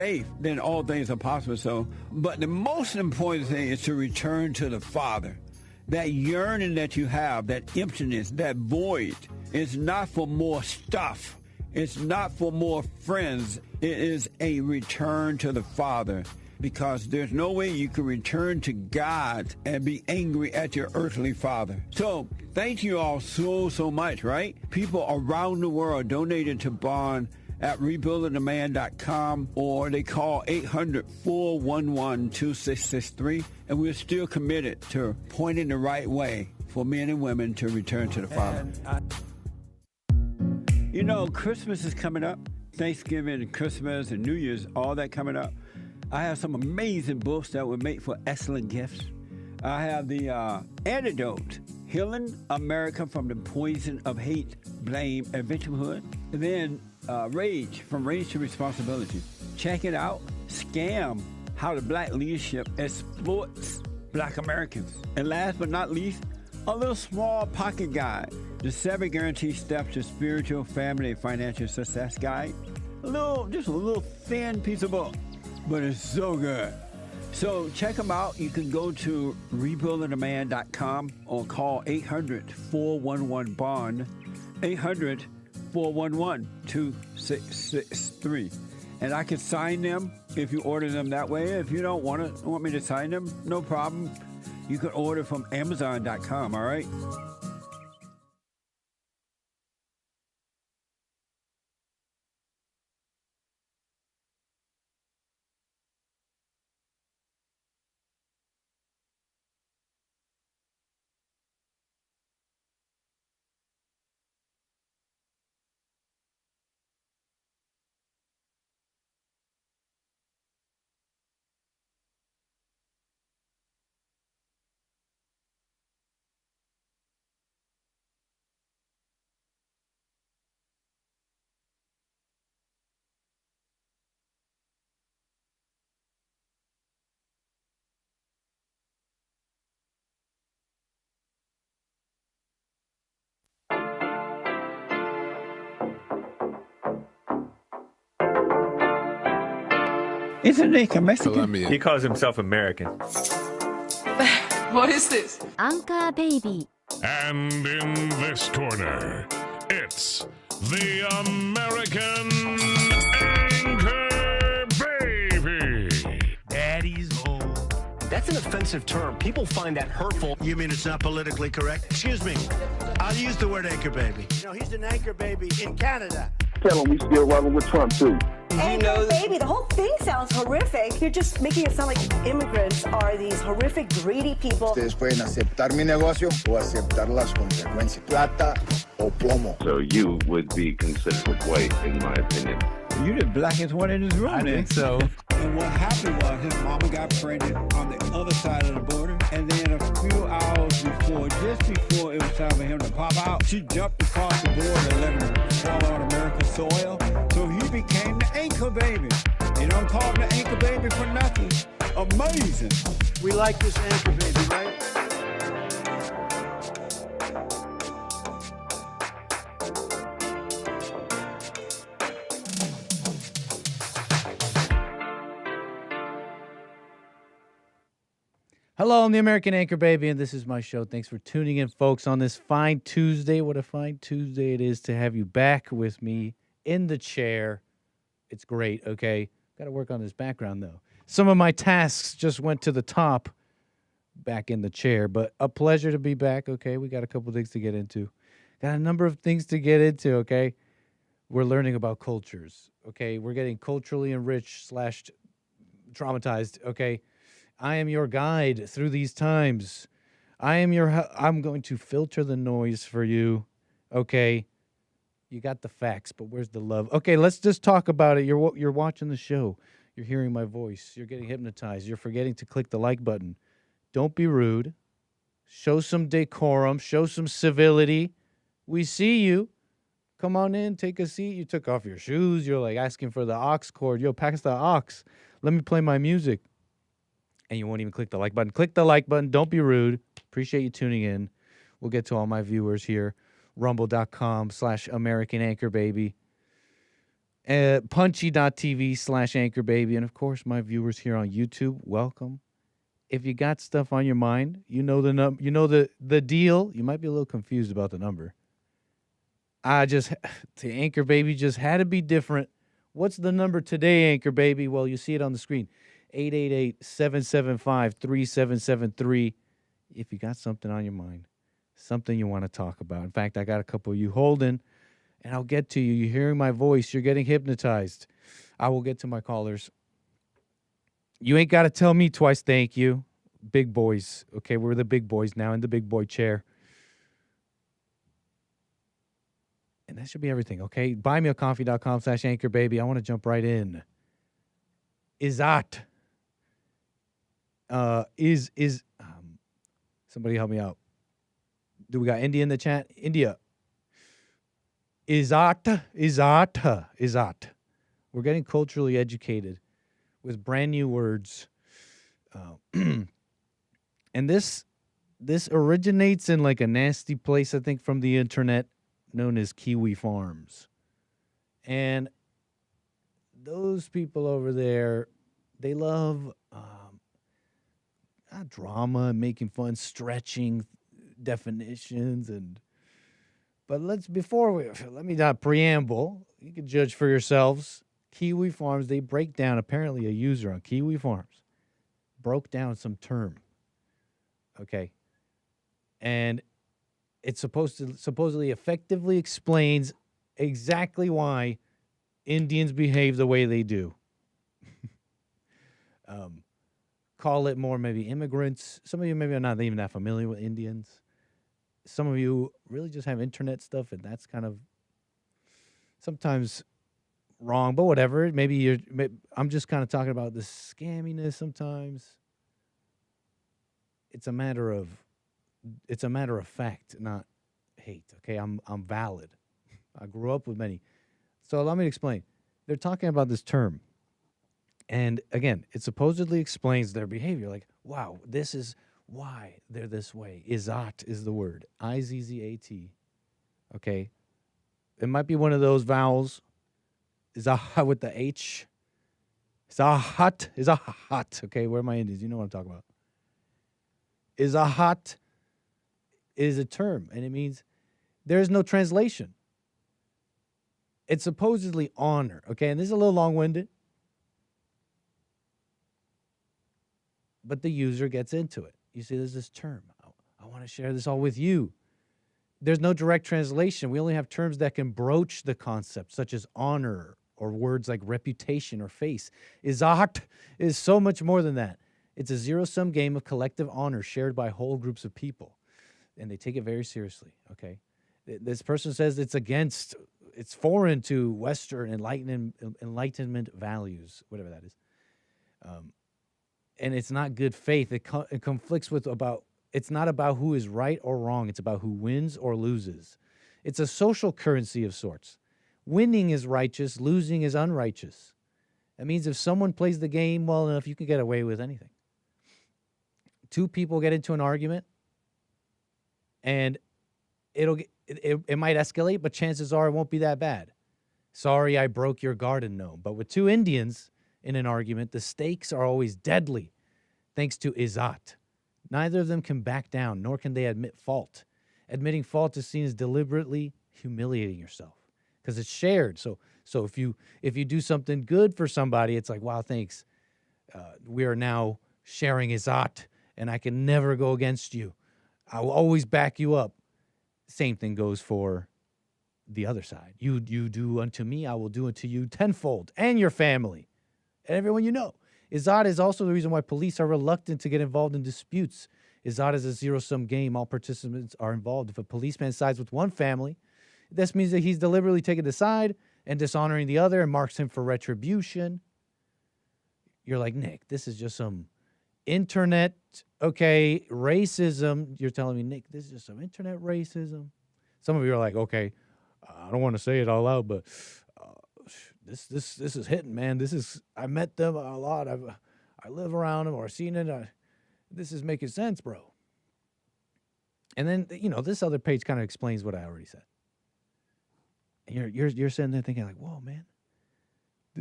faith, then all things are possible. So, but the most important thing is to return to the Father. That yearning that you have, that emptiness, that void, is not for more stuff. It's not for more friends. It is a return to the Father, because there's no way you can return to God and be angry at your earthly father. So thank you all so much, right? People around the world donated to Bond at rebuildingtheman.com, or they call 800-411-2663, and we're still committed to pointing the right way for men and women to return to the Father. You know, Christmas is coming up. Thanksgiving and Christmas and New Year's, all that coming up. I have some amazing books that would make for excellent gifts. I have the Antidote, Healing America from the Poison of Hate, Blame, and Victimhood. And then Rage, From Rage to Responsibility. Check it out. Scam, How the Black Leadership Exploits Black Americans. And last but not least, a little small pocket guide, the 7 Guaranteed Steps to Spiritual, Family, and Financial Success Guide. Just a little thin piece of book, but it's so good. So check them out. You can go to rebuildingtheman.com or call 800-411-BOND, 800-411-2663. And I can sign them if you order them that way. If you don't want me to sign them, no problem. You can order from Amazon.com, all right? Isn't he Mexican? Colombian. He calls himself American. What is this? Anchor Baby. And in this corner, it's the American Anchor Baby. Daddy's home. That's an offensive term. People find that hurtful. You mean it's not politically correct? Excuse me. I'll use the word anchor baby. No, he's an anchor baby in Canada. Tell him we still rolling with Trump, too. Anchor baby, the whole thing sounds horrific. You're just making it sound like immigrants are these horrific, greedy people. Ustedes pueden aceptar mi negocio o aceptar las consecuencias. Plata o plomo. So you would be considered white, in my opinion. You the blackest one in this room, I think so. And what happened was his mama got pregnant on the other side of the border, and then a few hours before, just before it was time for him to pop out, she jumped across the border and let him fall on American soil. So he became the anchor baby. They don't call him the anchor baby for nothing. Amazing. We like this anchor baby, right? Hello, I'm the American Anchor Baby, and this is my show. Thanks for tuning in, folks, on this fine Tuesday. What a fine Tuesday it is to have you back with me in the chair. It's great, okay? Got to work on this background, though. Some of my tasks just went to the top back in the chair, but a pleasure to be back, okay? We got a couple things to get into. Got a number of things to get into, okay? We're learning about cultures, okay? We're getting culturally enriched / traumatized, okay? I am your guide through these times. I'm going to filter the noise for you, okay? You got the facts, but where's the love? Okay, let's just talk about it. You're watching the show. You're hearing my voice. You're getting hypnotized. You're forgetting to click the like button. Don't be rude. Show some decorum. Show some civility. We see you. Come on in. Take a seat. You took off your shoes. You're like asking for the aux cord. Yo, pass the aux. Let me play my music. And you won't even click the like button. Click the like button. Don't be rude. Appreciate you tuning in. We'll get to all my viewers here. Rumble.com/American Anchor Baby. Punchy.tv/anchorbaby. And of course, my viewers here on YouTube, welcome. If you got stuff on your mind, you know the the deal. You might be a little confused about the number. The Anchor Baby just had to be different. What's the number today, Anchor Baby? Well, you see it on the screen. 888-775-3773. If you got something on your mind, something you want to talk about. In fact, I got a couple of you holding, and I'll get to you. You're hearing my voice. You're getting hypnotized. I will get to my callers. You ain't got to tell me twice thank you. Big boys. Okay, we're the big boys now in the big boy chair. And that should be everything, okay? Buymeacoffee.com/anchorbaby. I want to jump right in. IZZAT. Somebody help me out. Do we got India in the chat? India. IZZAT. We're getting culturally educated with brand new words. And this originates in like a nasty place, I think, from the internet, known as Kiwi Farms. And those people over there, they love drama, making fun, stretching definitions, but let me not preamble. You can judge for yourselves. Kiwi Farms, they break down, apparently a user on Kiwi Farms broke down some term. Okay. And it supposedly effectively explains exactly why Indians behave the way they do. Call it more maybe immigrants. Some of you maybe are not even that familiar with Indians. Some of you really just have internet stuff, and that's kind of sometimes wrong, but whatever. I'm just kind of talking about the scamminess sometimes. It's a matter of fact, not hate. Okay, I'm valid. I grew up with many. So let me explain. They're talking about this term. And again, it supposedly explains their behavior. Like, wow, this is why they're this way. IZZAT is the word. IZZAT. Okay. It might be one of those vowels. IZZAT with the H. IZZAT. Okay, where are my Indians? You know what I'm talking about. IZZAT is a term, and it means there is no translation. It's supposedly honor. Okay, and this is a little long-winded. But the user gets into it. You see, there's this term. I want to share this all with you. There's no direct translation. We only have terms that can broach the concept, such as honor or words like reputation or face. IZZAT is so much more than that. It's a zero-sum game of collective honor shared by whole groups of people. And they take it very seriously, okay? This person says it's foreign to Western enlightenment values, whatever that is. And it's not good faith. It conflicts with it's not about who is right or wrong. It's about who wins or loses. It's a social currency of sorts. Winning is righteous. Losing is unrighteous. That means if someone plays the game well enough, you can get away with anything. Two people get into an argument, and it might escalate, but chances are it won't be that bad. Sorry, I broke your garden gnome. But with two Indians in an argument, the stakes are always deadly, thanks to IZZAT. Neither of them can back down, nor can they admit fault. Admitting fault is seen as deliberately humiliating yourself because it's shared. So if you do something good for somebody, it's like, wow, thanks. We are now sharing IZZAT, and I can never go against you. I will always back you up. Same thing goes for the other side. You do unto me, I will do unto you tenfold, and your family. And everyone you know. IZZAT is also the reason why police are reluctant to get involved in disputes. IZZAT is a zero-sum game. All participants are involved. If a policeman sides with one family, this means that he's deliberately taking the side and dishonoring the other and marks him for retribution. You're like, Nick, this is just some internet, okay, racism. You're telling me, Nick, this is just some internet racism. Some of you are like, okay, I don't want to say it all out, but this is hitting, man. I met them a lot. I live around them or seen it. This is making sense, bro. And then, this other page kind of explains what I already said. And you're sitting there thinking like, whoa, man,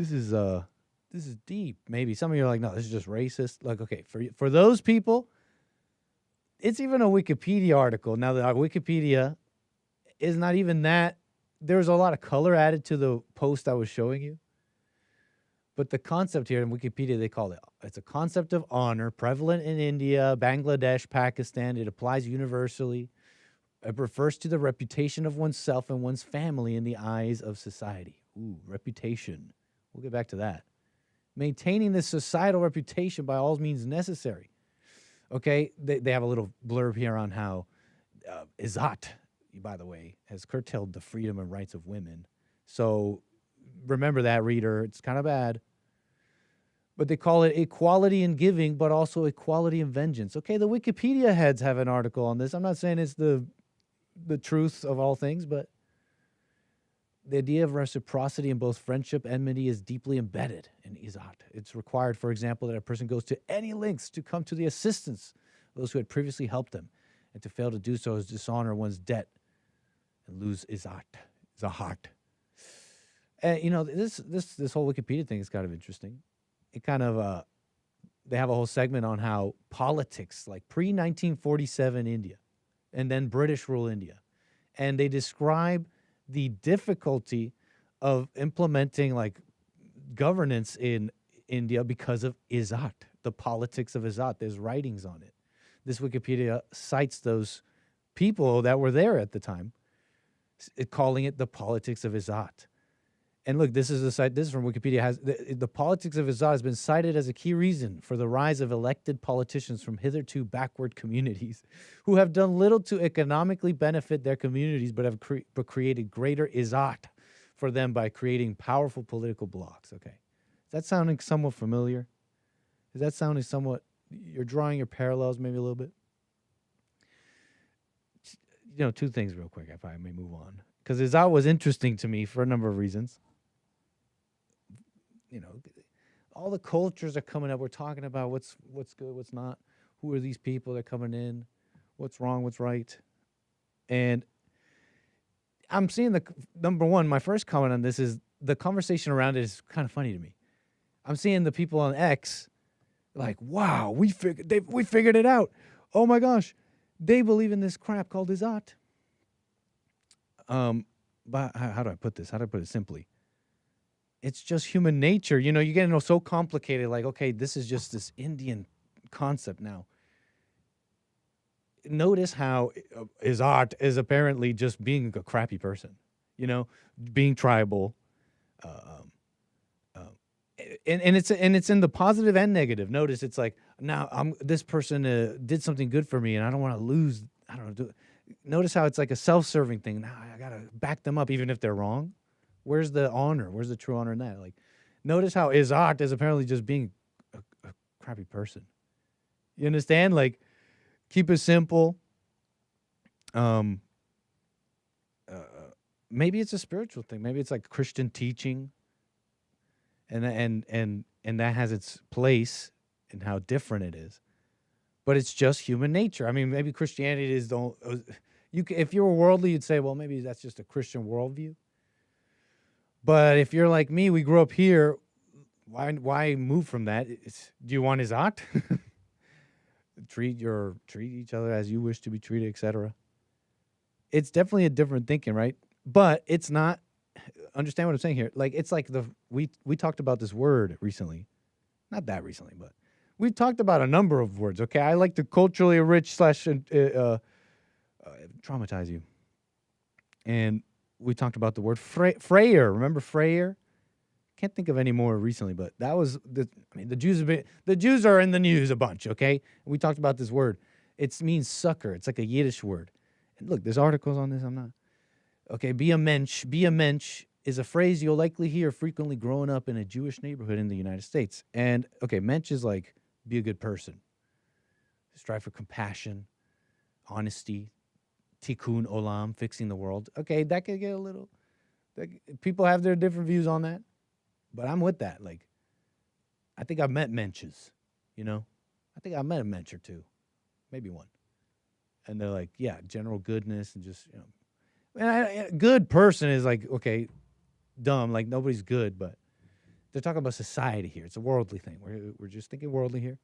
this is deep. Maybe some of you are like, no, this is just racist. Like, okay, for those people, it's even a Wikipedia article. Now, the Wikipedia is not even that. There's a lot of color added to the post I was showing you. But the concept here in Wikipedia, they call it's a concept of honor, prevalent in India, Bangladesh, Pakistan. It applies universally. It refers to the reputation of oneself and one's family in the eyes of society. Ooh, reputation. We'll get back to that. Maintaining this societal reputation by all means necessary. Okay, they have a little blurb here on how IZZAT, by the way, has curtailed the freedom and rights of women. So remember that, reader. It's kind of bad. But they call it equality in giving, but also equality in vengeance. Okay, the Wikipedia heads have an article on this. I'm not saying it's the truth of all things, but the idea of reciprocity in both friendship and enmity is deeply embedded in IZZAT. It's required, for example, that a person goes to any lengths to come to the assistance of those who had previously helped them, and to fail to do so is dishonor one's debt and lose IZZAT. And you know, this whole Wikipedia thing is kind of interesting. It kind of they have a whole segment on how politics, like pre-1947 India, and then British rule India, and they describe the difficulty of implementing like governance in India because of IZZAT, the politics of IZZAT. There's writings on it. This Wikipedia cites those people that were there at the time, calling it the politics of IZZAT. And look, this is from Wikipedia. The politics of IZZAT has been cited as a key reason for the rise of elected politicians from hitherto backward communities who have done little to economically benefit their communities, but have created greater IZZAT for them by creating powerful political blocs. Okay. Is that sounding somewhat familiar? Is that sounding somewhat, you're drawing your parallels maybe a little bit? You know, two things real quick, if I may move on. Because IZZAT was interesting to me for a number of reasons. You know, all the cultures are coming up. We're talking about what's good, what's not. Who are these people that are coming in? What's wrong, what's right? And I'm seeing number one, my first comment on this is the conversation around it is kind of funny to me. I'm seeing the people on X like, wow, we figured it out. Oh my gosh, they believe in this crap called IZZAT. But how do I put this? How do I put it simply? It's just human nature. You know, you get so complicated, like, okay, this is just this Indian concept now. Notice how IZZAT is apparently just being a crappy person, you know, being tribal. And it's in the positive and negative. Notice it's like, now this person did something good for me and I don't want to lose. I don't know. Notice how it's like a self-serving thing. Now I got to back them up even if they're wrong. Where's the honor? Where's the true honor in that? Like, notice how IZZAT is apparently just being a crappy person. You understand? Like, keep it simple. Maybe it's a spiritual thing. Maybe it's like Christian teaching. And that has its place in how different it is. But it's just human nature. I mean, maybe Christianity is if you were worldly, you'd say, well, maybe that's just a Christian worldview. But if you're like me, we grew up here. Why move from that? Do you want IZZAT? treat each other as you wish to be treated, etc. It's definitely a different thinking, right? But it's not. Understand what I'm saying here? Like, it's like we talked about this word recently, not that recently, but we've talked about a number of words. Okay, I like to culturally enrich / traumatize you, and we talked about the word frayer. Remember frayer? Can't think of any more recently, but that was the Jews are in the news a bunch. Okay, we talked about this word. It means sucker. It's like a Yiddish word. And look, there's articles on this. I'm not. Okay, be a mensch. Be a mensch is a phrase you'll likely hear frequently growing up in a Jewish neighborhood in the United States. And, okay, mensch is like, be a good person. Strive for compassion, honesty, tikkun olam, fixing the world. Okay, that could get a little... people have their different views on that. But I'm with that. Like, I think I've met mensches, you know? I think I've met a mensch or two. Maybe one. And they're like, yeah, general goodness and just, you know... And a good person is like, okay, dumb, like nobody's good, but They're talking about society here. It's a worldly thing. We're just thinking worldly here.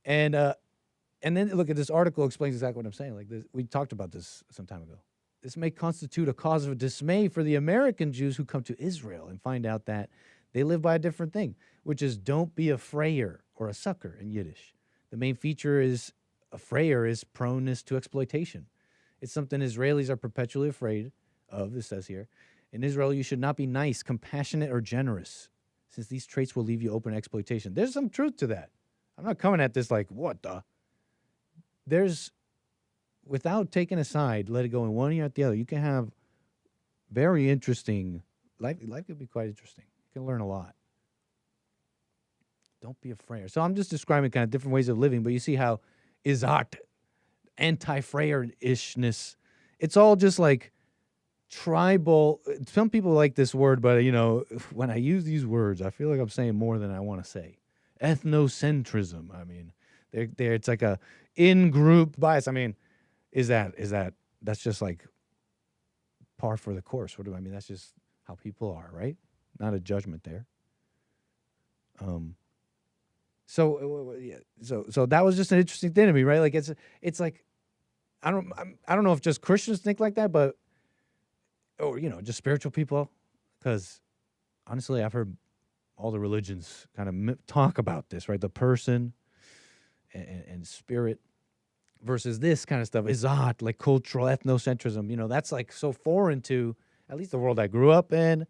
And then look at this article explains exactly what I'm saying. Like this, we talked about this some time ago. This may constitute a cause of dismay for the American Jews who come to Israel and find out that they live by a different thing, which is don't be a frayer or a sucker in Yiddish. The main feature is a frayer is proneness to exploitation. It's something Israelis are perpetually afraid of, it says here. In Israel, you should not be nice, compassionate, or generous, since these traits will leave you open to exploitation. There's some truth to that. I'm not coming at this like, what the? Without taking a side, let it go in one ear at the other, you can have very interesting, life could be quite interesting. You can learn a lot. Don't be a frayer. So I'm just describing kind of different ways of living, but you see how IZZAT, anti-frayer-ishness, it's all just like tribal. Some people like this word, but, when I use these words, I feel like I'm saying more than I want to say. Ethnocentrism, I mean, it's like a in-group bias. I mean, that's just like par for the course. What do I mean? That's just how people are, right? Not a judgment there. So that was just an interesting thing to me, right? Like it's like I don't know if just Christians think like that, but just spiritual people, because honestly, I've heard all the religions kind of talk about this, right? The person and spirit versus this kind of stuff, IZZAT, like cultural ethnocentrism. That's like so foreign to at least the world I grew up in.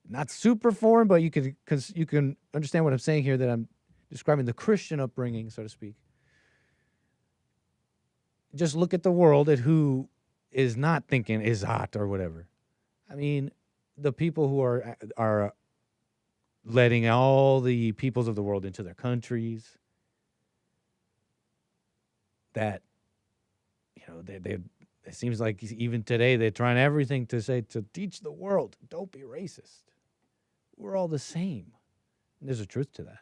Not super foreign, but you can understand what I'm saying here, that I'm describing the Christian upbringing, so to speak. Just look at the world, at who is not thinking IZZAT or whatever. I mean, the people who are letting all the peoples of the world into their countries, that it seems like even today they're trying everything to teach the world, don't be racist. We're all the same. And there's a truth to that.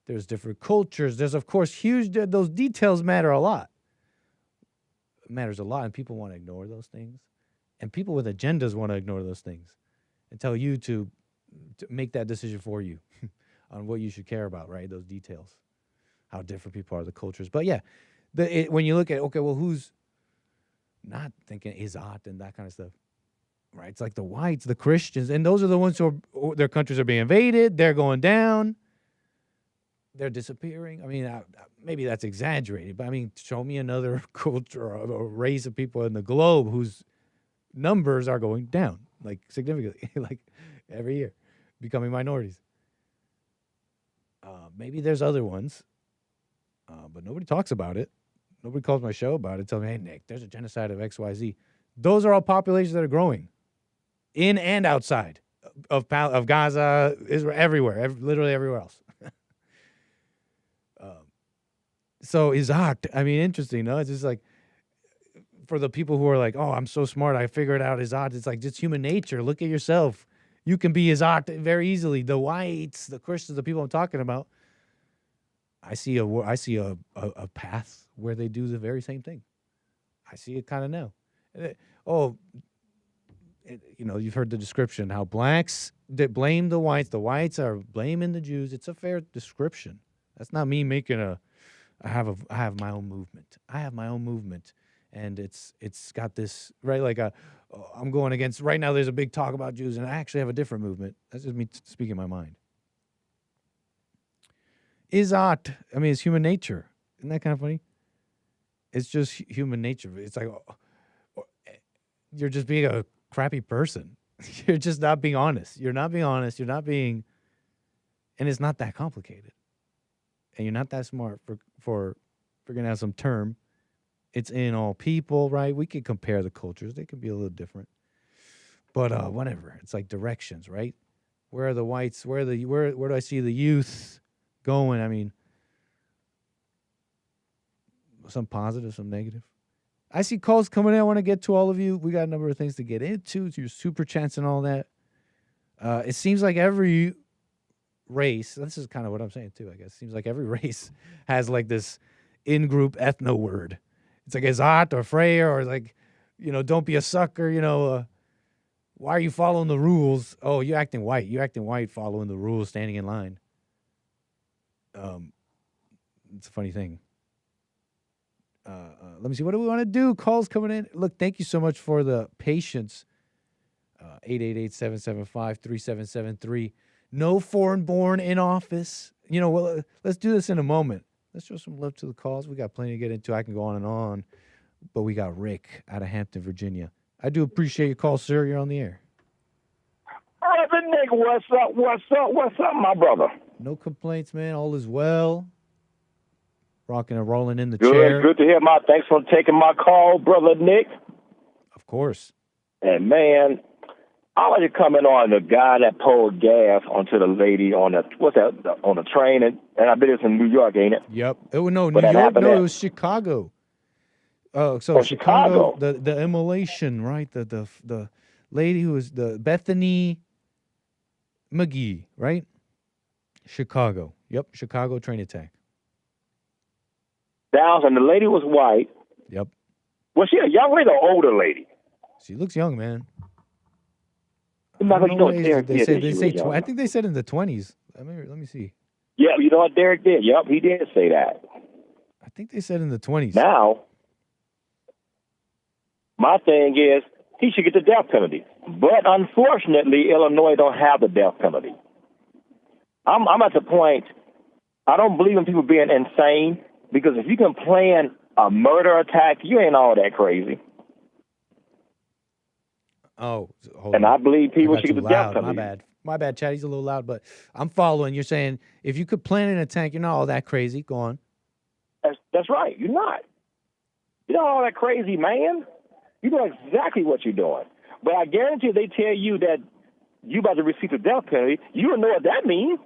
There's different cultures. There's, of course, those details matter a lot. It matters a lot, and people want to ignore those things. And people with agendas want to ignore those things and tell you to make that decision for you on what you should care about, right? Those details, how different people are, the cultures. But yeah, when you look at, okay, well, who's not thinking IZZAT and that kind of stuff, right? It's like the whites, the Christians, and those are the ones who their countries are being invaded. They're going down. They're disappearing. I mean, maybe that's exaggerated, but I mean, show me another culture or race of people in the globe whose numbers are going down, like significantly, like every year, becoming minorities. Maybe there's other ones, but nobody talks about it. Nobody calls my show about it. Tell me, hey, Nick, there's a genocide of XYZ. Those are all populations that are growing in and outside of Gaza, Israel, everywhere, literally everywhere else. So IZZAT, I mean, interesting, no? It's just like, for the people who are like, oh, I'm so smart, I figured out IZZAT. It's like just human nature. Look at yourself. You can be IZZAT very easily. The whites, the Christians, the people I'm talking about, I see a path where they do the very same thing. I see it kind of now. You've heard the description, how blacks blame the whites are blaming the Jews. It's a fair description. That's not me making I have my own movement. I have my own movement, and it's got this, right, like I'm going against, right now there's a big talk about Jews, and I actually have a different movement. That's just me speaking my mind. IZZAT, I mean, it's human nature. Isn't that kind of funny? It's just human nature. It's like, you're just being a crappy person. You're just not being honest. You're not being honest. You're not being, and it's not that complicated. And you're not that smart for figuring out some term. It's in all people, right? We could compare the cultures. They could be a little different. But whatever. It's like directions, right? Where are the whites? Where do I see the youth going? I mean, some positive, some negative. I see calls coming in. I want to get to all of you. We got a number of things to get into. Your super chats and all that. It seems like every race, this is kind of what I'm saying too, I guess. It seems like every race has like this in-group ethno word. It's like IZZAT or frayer or like, don't be a sucker, Why are you following the rules? Oh, you're acting white. You're acting white following the rules, standing in line. It's a funny thing. Let me see. What do we want to do? Calls coming in. Look, thank you so much for the patience. 888-775-3773. No foreign born in office. You know, well, let's do this in a moment. Let's show some love to the calls. We got plenty to get into. I can go on and on. But we got Rick out of Hampton, Virginia. I do appreciate your call, sir. You're on the air. Brother Nick, what's up, my brother? No complaints, man. All is well. Rocking and rolling in the chair. Good to hear. Thanks for taking my call, Brother Nick. Of course. And, man, I like to comment on the guy that poured gas onto the lady on the train, and I bet it's in New York, ain't it? Yep. New York. No, it was Chicago. Chicago. The immolation, right? The lady who was the Bethany McGee, right? Chicago. Yep. Chicago train attack. And the lady was white. Yep. Was she a young lady or older lady? She looks young, man. They say I think they said in the 20s. Let me see. Yeah, you know what Derek did? Yep, he did say that. I think they said in the 20s. Now, my thing is, he should get the death penalty. But unfortunately, Illinois don't have the death penalty. I'm at the point, I don't believe in people being insane, because if you can plan a murder attack, you ain't all that crazy. Oh, and I believe people should get the death penalty. My bad, Chad. He's a little loud, but I'm following. You're saying if you could plan an attack, you're not all that crazy. Go on. That's right. You're not. You're not all that crazy, man. You know exactly what you're doing. But I guarantee they tell you that you about to receive the death penalty. You don't know what that means.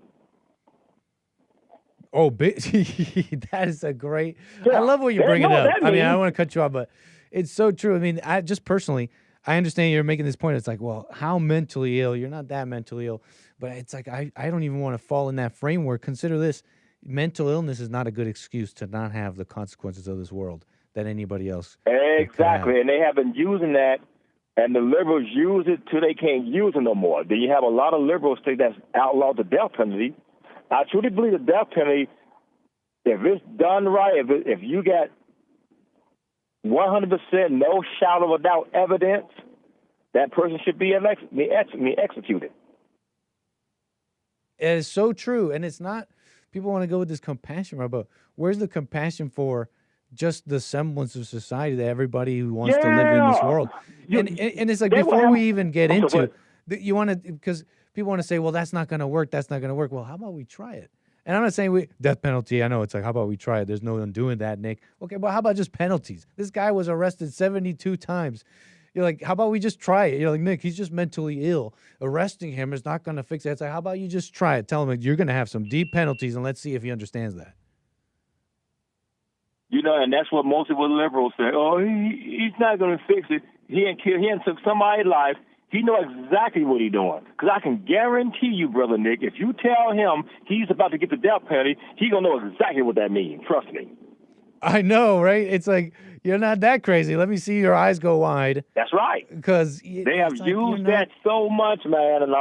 Oh, that is a great. Yeah, I love what you're bringing up. I mean, I don't want to cut you off, but it's so true. I mean, I just personally, I understand you're making this point. It's like, well, how mentally ill? You're not that mentally ill, but it's like I don't even want to fall in that framework. Consider this: mental illness is not a good excuse to not have the consequences of this world that anybody else. Exactly, and they have been using that, and the liberals use it till they can't use it no more. Then you have a lot of liberals say that's outlawed the death penalty. I truly believe the death penalty, if it's done right, if you got 100% no shadow of a doubt evidence, that person should be executed. It is so true, and it's not. People want to go with this compassion, but where's the compassion for just the semblance of society that everybody who wants to live in this world? And it's like before we even get into you want to, because people want to say, well, that's not going to work. That's not going to work. Well, how about we try it? And I'm not saying death penalty. I know it's like, how about we try it? There's no one doing that, Nick. Okay, but how about just penalties? This guy was arrested 72 times. You're like, how about we just try it? You're like, Nick, he's just mentally ill. Arresting him is not going to fix it. It's like, how about you just try it? Tell him you're going to have some deep penalties, and let's see if he understands that. You know, and that's what most of the liberals say. Oh, he's not going to fix it. He ain't took somebody's life. He know exactly what he's doing. Because I can guarantee you, Brother Nick, if you tell him he's about to get the death penalty, he's going to know exactly what that means. Trust me. I know, right? It's like, you're not that crazy. Let me see your eyes go wide. That's right. Because they have used that so much, man. And,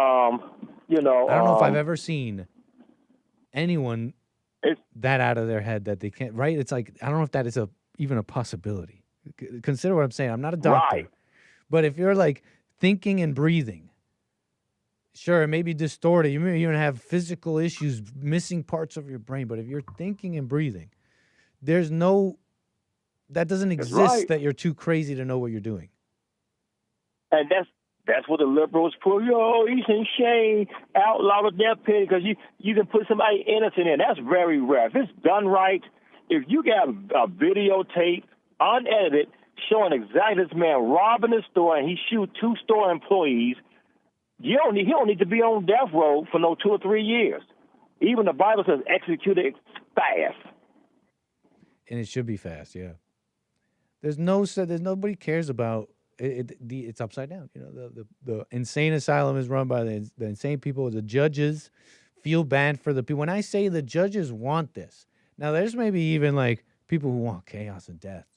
you know. I don't know if I've ever seen anyone that out of their head that they can't, right? It's like, I don't know if that is even a possibility. Consider what I'm saying. I'm not a doctor. Right. But if you're like thinking and breathing, sure, it may be distorted. You may even have physical issues, missing parts of your brain. But if you're thinking and breathing, that doesn't exist that you're too crazy to know what you're doing. And that's what the liberals put. Oh, he's in shame, outlaw the death penalty, because you can put somebody innocent in. That's very rare. If it's done right, if you got a videotape, unedited, showing exactly this man robbing a store and he shoot 2 store employees, he don't need to be on death row for no 2 or 3 years. Even the Bible says executed fast. And it should be fast, yeah. There's nobody cares about it. It's upside down. You know, the insane asylum is run by the insane people. The judges feel bad for the people. When I say the judges want this, now there's maybe even like people who want chaos and death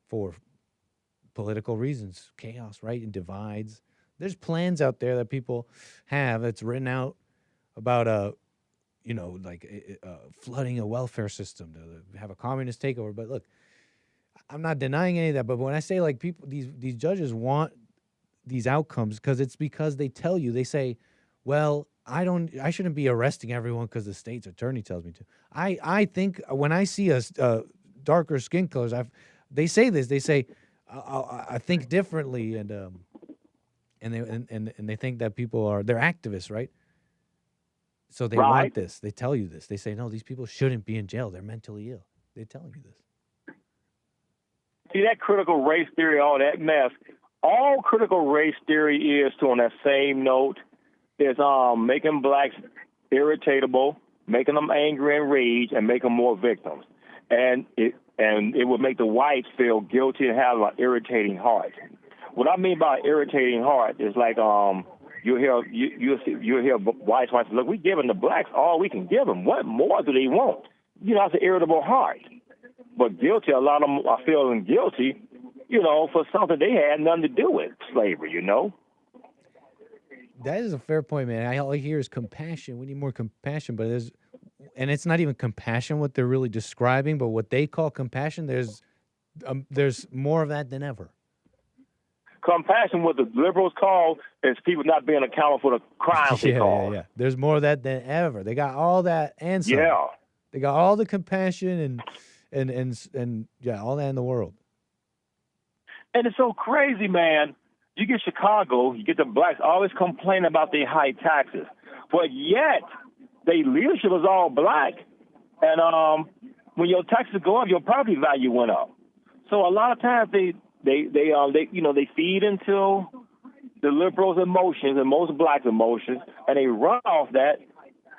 for political reasons. Chaos, right? And divides. There's plans out there that people have that's written out about flooding a welfare system to have a communist takeover. But look, I'm not denying any of that. But when I say like people, these judges want these outcomes because they tell you, they say, well, I shouldn't be arresting everyone because the state's attorney tells me to. I think when I see darker skin colors, they say this. They say I think differently, and they think that they're activists, right? So they want this. They tell you this. They say, no, these people shouldn't be in jail. They're mentally ill. They're telling you this. See, that critical race theory, all that mess, all critical race theory is, to on that same note, is making blacks irritatable, making them angry and rage, and make them more victims. And it would make the whites feel guilty and have an irritating heart. What I mean by irritating heart is like you'll hear whites say, look, we're giving the blacks all we can give them. What more do they want? That's an irritable heart. But guilty, a lot of them are feeling guilty, for something they had nothing to do with slavery, That is a fair point, man. All I hear is compassion. We need more compassion, but it's not even compassion what they're really describing, but what they call compassion, there's more of that than ever. Compassion, what the liberals call, is people not being accountable for the crimes they cause. Yeah. There's more of that than ever. They got all that and some. Yeah. They got all the compassion and all that in the world. And it's so crazy, man. You get Chicago, you get the blacks always complaining about their high taxes, but yet their leadership is all black. And when your taxes go up, your property value went up. So a lot of times they feed into the liberals' emotions and most blacks' emotions, and they run off that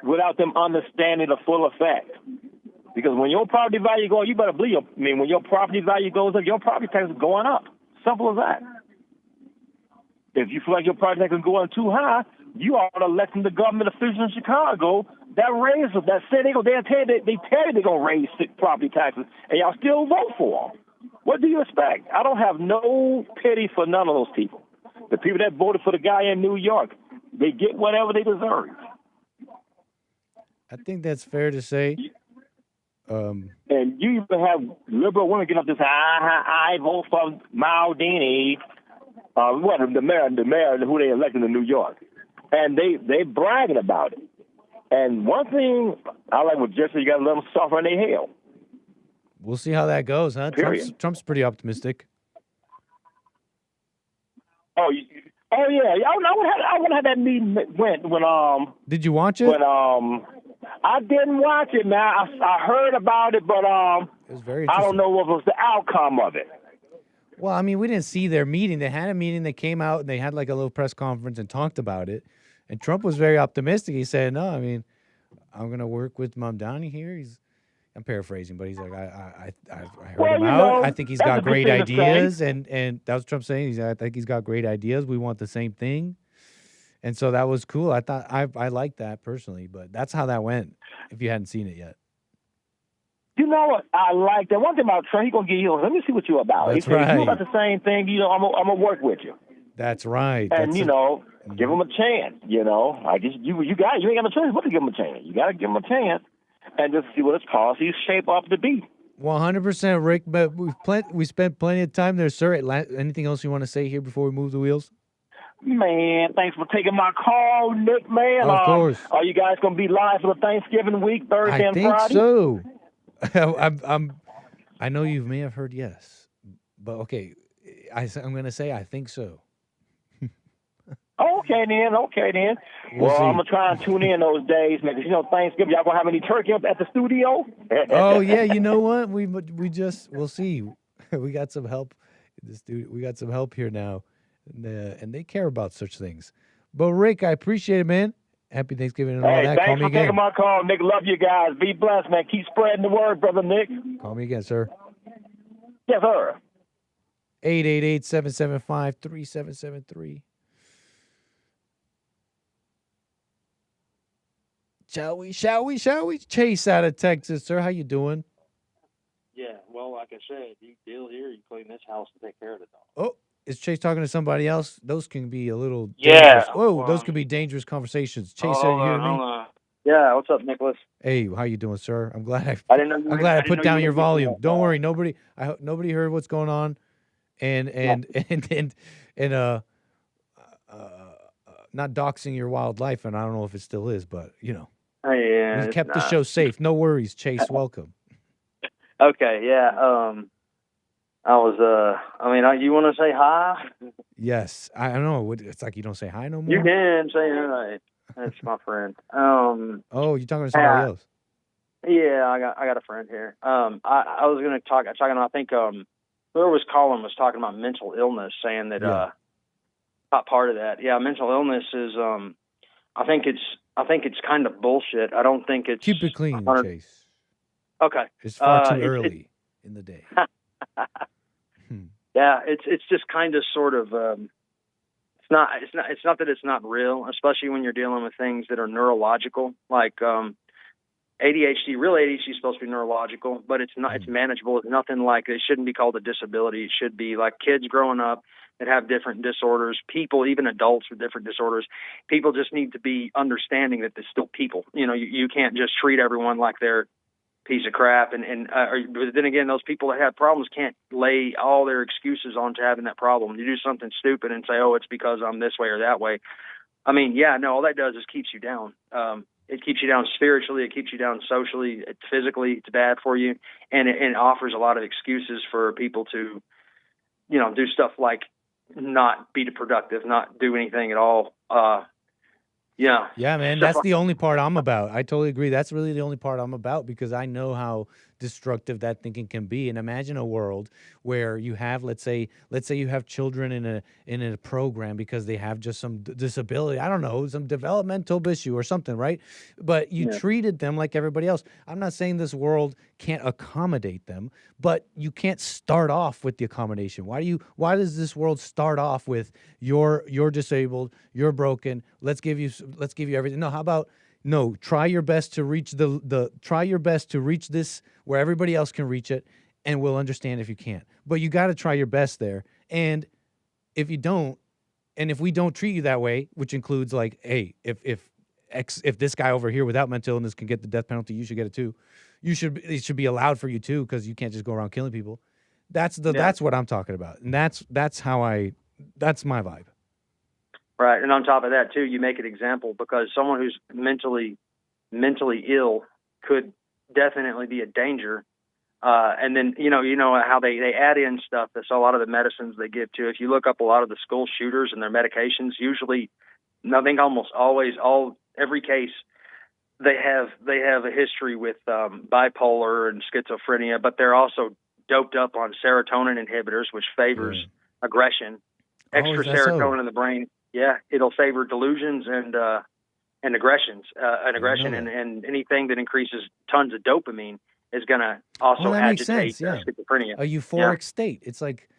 without them understanding the full effect. Because when your property value goes, you better believe. When your property value goes up, your property tax is going up. Simple as that. If you feel like your property tax is going too high, you ought to elect the government officials in Chicago that raise them. That say they tell you they're gonna raise property taxes, and y'all still vote for them. What do you expect? I don't have no pity for none of those people. The people that voted for the guy in New York, they get whatever they deserve. I think that's fair to say. And you even have liberal women get up this, I vote for Mamdani, the mayor who they elected in New York. And they bragging about it. And one thing I like with Jesse, you got to let them suffer in their hell. We'll see how that goes, huh? Trump's pretty optimistic. Oh yeah. I wonder how that meeting went when Did you watch it? When I didn't watch it, man. I heard about it, but it was very I don't know what was the outcome of it. Well, I mean, we didn't see their meeting. They had a meeting. They came out and they had like a little press conference and talked about it. And Trump was very optimistic. He said, "No, I mean, I'm going to work with Mamdani here." I'm paraphrasing, but he's like, I heard him out. I think he's got great ideas, and that was Trump saying. I think he's got great ideas. We want the same thing, and so that was cool. I thought I liked that personally, but that's how that went. If you hadn't seen it yet, you know what I like that one thing about Trump. He's gonna get you. Let me see what you about. That's he right. If you about the same thing, I'm gonna work with you. That's right. And give him a chance. I just you ain't got no choice but to give him a chance. You got to give him a chance. And just see what his policies shape up to be. 100%, Rick. But we spent plenty of time there, sir. Anything else you want to say here before we move the wheels? Man, thanks for taking my call, Nick. Man, of course. Are you guys gonna be live for the Thanksgiving week, Thursday and Friday? I think so. I know you may have heard yes, but okay. I'm gonna say I think so. Okay then. Well, I'm gonna try and tune in those days, man. 'Cause Thanksgiving, y'all gonna have any turkey up at the studio? Oh yeah, you know what? We'll see. We got some help in the studio. We got some help here now, and they care about such things. But Rick, I appreciate it, man. Happy Thanksgiving and all that. Call me again. Thanks for taking my call, Nick. Love you guys. Be blessed, man. Keep spreading the word, brother Nick. Call me again, sir. Yes, sir. 888-775-3773. Shall we? Chase out of Texas, sir. How you doing? Yeah, well, like I said, you deal here, you clean this house and take care of the dog. Oh, Is Chase talking to somebody else? Those can be a little Yeah. dangerous. Whoa, those can be dangerous conversations. Chase, are you hearing me? Hold on. Yeah, what's up, Nicholas? Hey, how you doing, sir? I'm glad I didn't know you I'm were- glad I didn't put know down you your were gonna volume. get Don't that. worry, I hope nobody heard what's going on, and not doxing your wildlife, and I don't know if it still is, but Oh, yeah, we it's kept the not. show safe. No worries, Chase. Welcome. Okay, yeah. I was. You want to say hi? Yes, I don't know. It's like you don't say hi no more. You can say hi. That's my friend. Oh, you're talking to somebody else. Yeah, I got a friend here. I was going to talking. I think whoever was calling was talking about mental illness, saying that not part of that. Yeah, mental illness is. I think it's kind of bullshit. I don't think it's. Keep it clean, Chase. Okay. It's far too early in the day. Yeah, it's just kind of sort of. It's not that it's not real, especially when you're dealing with things that are neurological, like ADHD. Real ADHD is supposed to be neurological, but it's not. It's manageable. It's nothing like it shouldn't be called a disability. It should be like kids growing up that have different disorders. People, even adults with different disorders. People just need to be understanding that they're still people. You can't just treat everyone like they're piece of crap. But then again, those people that have problems can't lay all their excuses onto having that problem. You do something stupid and say, "Oh, it's because I'm this way or that way." I mean, yeah, no, all that does is keeps you down. It keeps you down spiritually. It keeps you down socially. Physically, it's bad for you, and it offers a lot of excuses for people to, do stuff like not be productive, not do anything at all. Yeah. Yeah, man. That's the only part I'm about. I totally agree. That's really the only part I'm about because I know how destructive that thinking can be. And imagine a world where you have, let's say you have children in a program because they have just some disability. I don't know, some developmental issue or something, right? But you treated them like everybody else. I'm not saying this world can't accommodate them, but you can't start off with the accommodation. Why does this world start off with you're disabled, you're broken, let's give you everything? No, how about no, try your best to reach try your best to reach this where everybody else can reach it, and we'll understand if you can't. But you got to try your best there. And if you don't, and if we don't treat you that way, which includes like, hey, if this guy over here without mental illness can get the death penalty, you should get it too. It should be allowed for you too, because you can't just go around killing people. That's what I'm talking about, and that's my vibe. Right, and on top of that too, you make an example because someone who's mentally ill could definitely be a danger. And then you know how they add in stuff. That's a lot of the medicines they give to. If you look up a lot of the school shooters and their medications, usually, I think almost always, every case, they have a history with bipolar and schizophrenia, but they're also doped up on serotonin inhibitors, which favors aggression. Extra serotonin in the brain. Yeah, it'll favor delusions and aggressions, and anything that increases tons of dopamine is going to also agitate schizophrenia. A euphoric state. It's like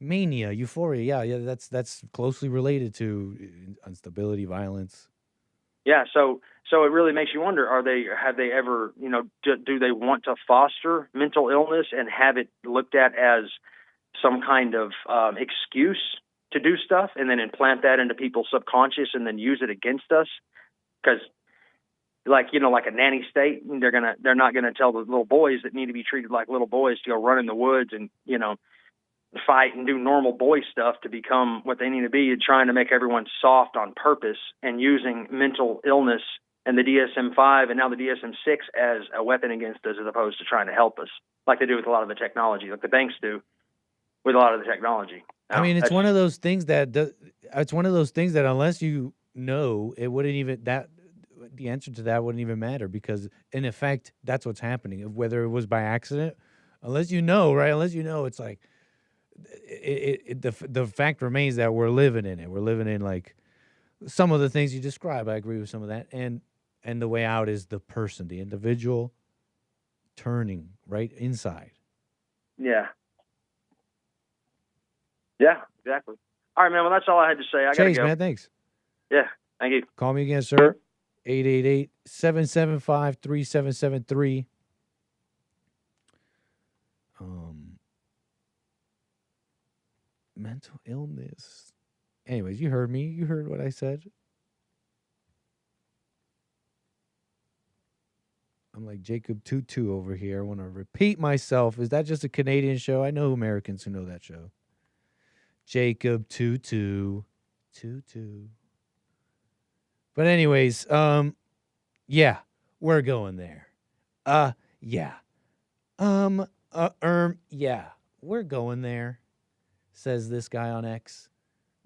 mania, euphoria. Yeah, that's closely related to instability, violence. Yeah, so it really makes you wonder: have they ever, do they want to foster mental illness and have it looked at as some kind of excuse to do stuff, and then implant that into people's subconscious and then use it against us? Because, like a nanny state, they're not gonna tell the little boys that need to be treated like little boys to go run in the woods and fight and do normal boy stuff to become what they need to be, trying to make everyone soft on purpose and using mental illness and the DSM-5 and now the DSM-6 as a weapon against us, as opposed to trying to help us, like they do with a lot of the technology, like the banks do with a lot of the technology. I mean, it's one of those things that unless you know, it wouldn't even the answer to that wouldn't even matter, because in effect that's what's happening. Whether it was by accident, unless you know, right? Unless you know, it's like the fact remains that we're living in it. We're living in like some of the things you describe. I agree with some of that, and the way out is the person, the individual, turning right inside. Yeah. Yeah, exactly. All right, man. Well, that's all I had to say. I Chase, gotta go. Man, thanks. Yeah, thank you. Call me again, sir. 888-775-3773. mental illness. Anyways, you heard me. You heard what I said. I'm like Jacob Tutu over here. I want to repeat myself. Is that just a Canadian show? I know Americans who know that show. Jacob Tutu. Tutu. But anyways, yeah, we're going there. Yeah. Yeah, we're going there, says this guy on X,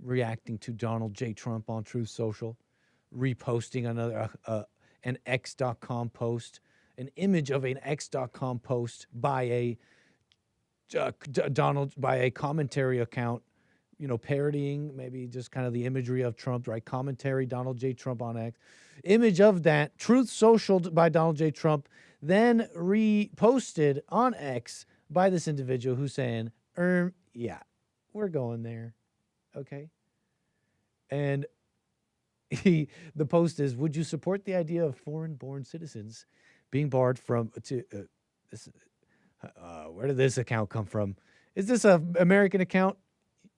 reacting to Donald J. Trump on Truth Social, reposting another an X.com post, an image of an X.com post by a by a commentary account, parodying maybe just kind of the imagery of Trump, right? Commentary, Donald J. Trump on X. Image of that, Truth Social by Donald J. Trump, then reposted on X by this individual who's saying, yeah, we're going there. Okay. And the post is, would you support the idea of foreign-born citizens being barred from where did this account come from? Is this an American account?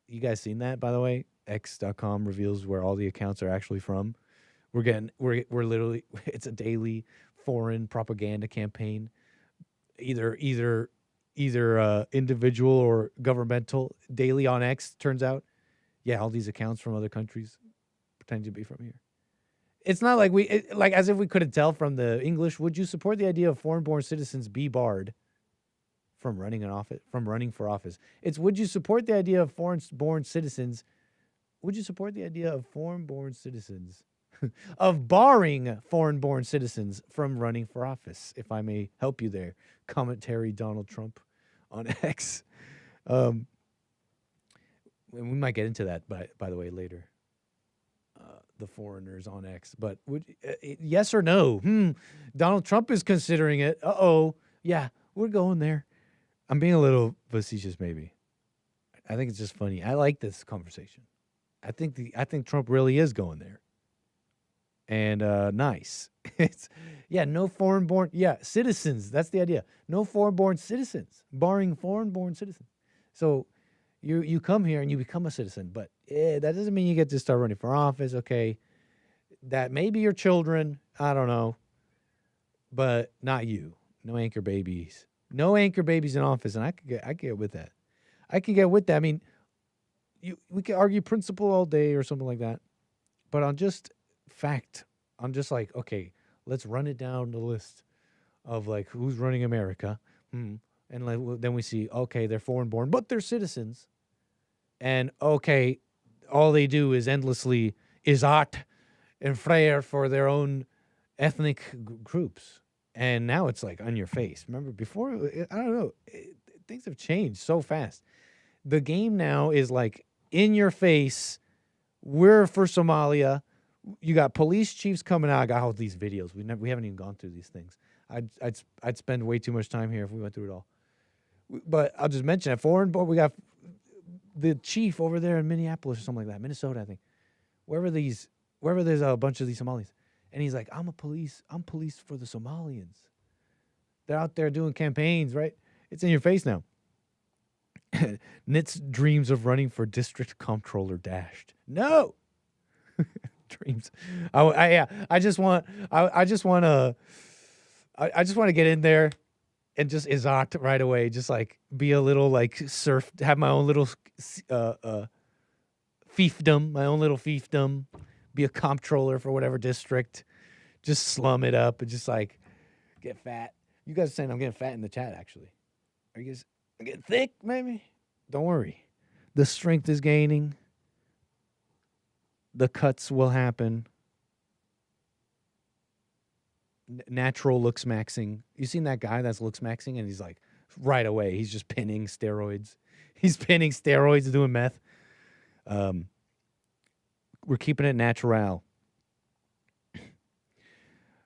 You guys seen that, by the way? X.com reveals where all the accounts are actually from. We're literally, it's a daily foreign propaganda campaign, either individual or governmental, daily on X, turns out. Yeah, all these accounts from other countries pretending to be from here. It's not like as if we couldn't tell from the English. Would you support the idea of foreign-born citizens be barred from running for office? It's, would you support the idea of foreign-born citizens? Would you support the idea of foreign-born citizens, of barring foreign-born citizens from running for office? If I may help you there, commentary Donald Trump on X. We might get into that, by the way, later. The foreigners on X, but yes or no? Donald Trump is considering it. Yeah, we're going there. I'm being a little facetious, maybe. I think it's just funny. I like this conversation. I think Trump really is going there. And nice. It's no foreign-born. Yeah, citizens. That's the idea. No foreign-born citizens, barring foreign-born citizens. So you come here and you become a citizen, but that doesn't mean you get to start running for office. Okay, that may be your children. I don't know, but not you. No anchor babies. No anchor babies in office, and I can get with that. I can get with that. I mean, we can argue principle all day or something like that, but on just fact, I'm just like, okay, let's run it down the list of like who's running America, and then we see, okay, they're foreign-born, but they're citizens, and okay, all they do is endlessly IZZAT and Freyer for their own ethnic groups. And now it's like on your face. Remember before, I don't know, things have changed so fast. The game now is like in your face. We're for Somalia. You got police chiefs coming out. I got all these videos. We haven't even gone through these things. I'd spend way too much time here if we went through it all. But I'll just mention it. But we got the chief over there in Minneapolis or something like that, Minnesota, I think. Wherever there's a bunch of these Somalis. And he's like, I'm police for the Somalians. They're out there doing campaigns, right? It's in your face now. Nit's dreams of running for district comptroller dashed. No. Dreams. I just want to get in there and just IZZAT right away. Just like be a little like have my own little fiefdom, be a comptroller for whatever district, just slum it up and just like get fat. You guys are saying I'm getting fat in the chat, actually. Are you guys getting thick, maybe? Don't worry. The strength is gaining. The cuts will happen. Natural looks maxing. You seen that guy that's looks maxing and he's like right away, he's just pinning steroids. He's pinning steroids, doing meth. We're keeping it natural.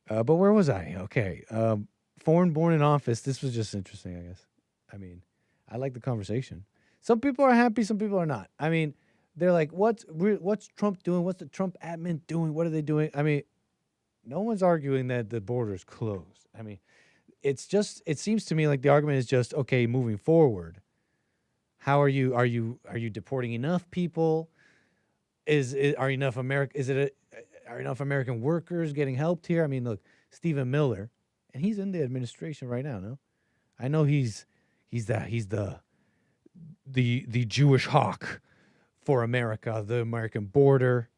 But where was I? Okay. Foreign born in office. This was just interesting, I guess. I mean, I like the conversation. Some people are happy, some people are not. I mean, they're like, what's Trump doing? What's the Trump admin doing? What are they doing? I mean, no one's arguing that the border is closed. I mean, it seems to me like the argument is just, okay, moving forward, How are you deporting enough people? Are enough are enough American workers getting helped here? I mean, look, Stephen Miller, and he's in the administration right now. No, I know he's the Jewish hawk for America, the American border,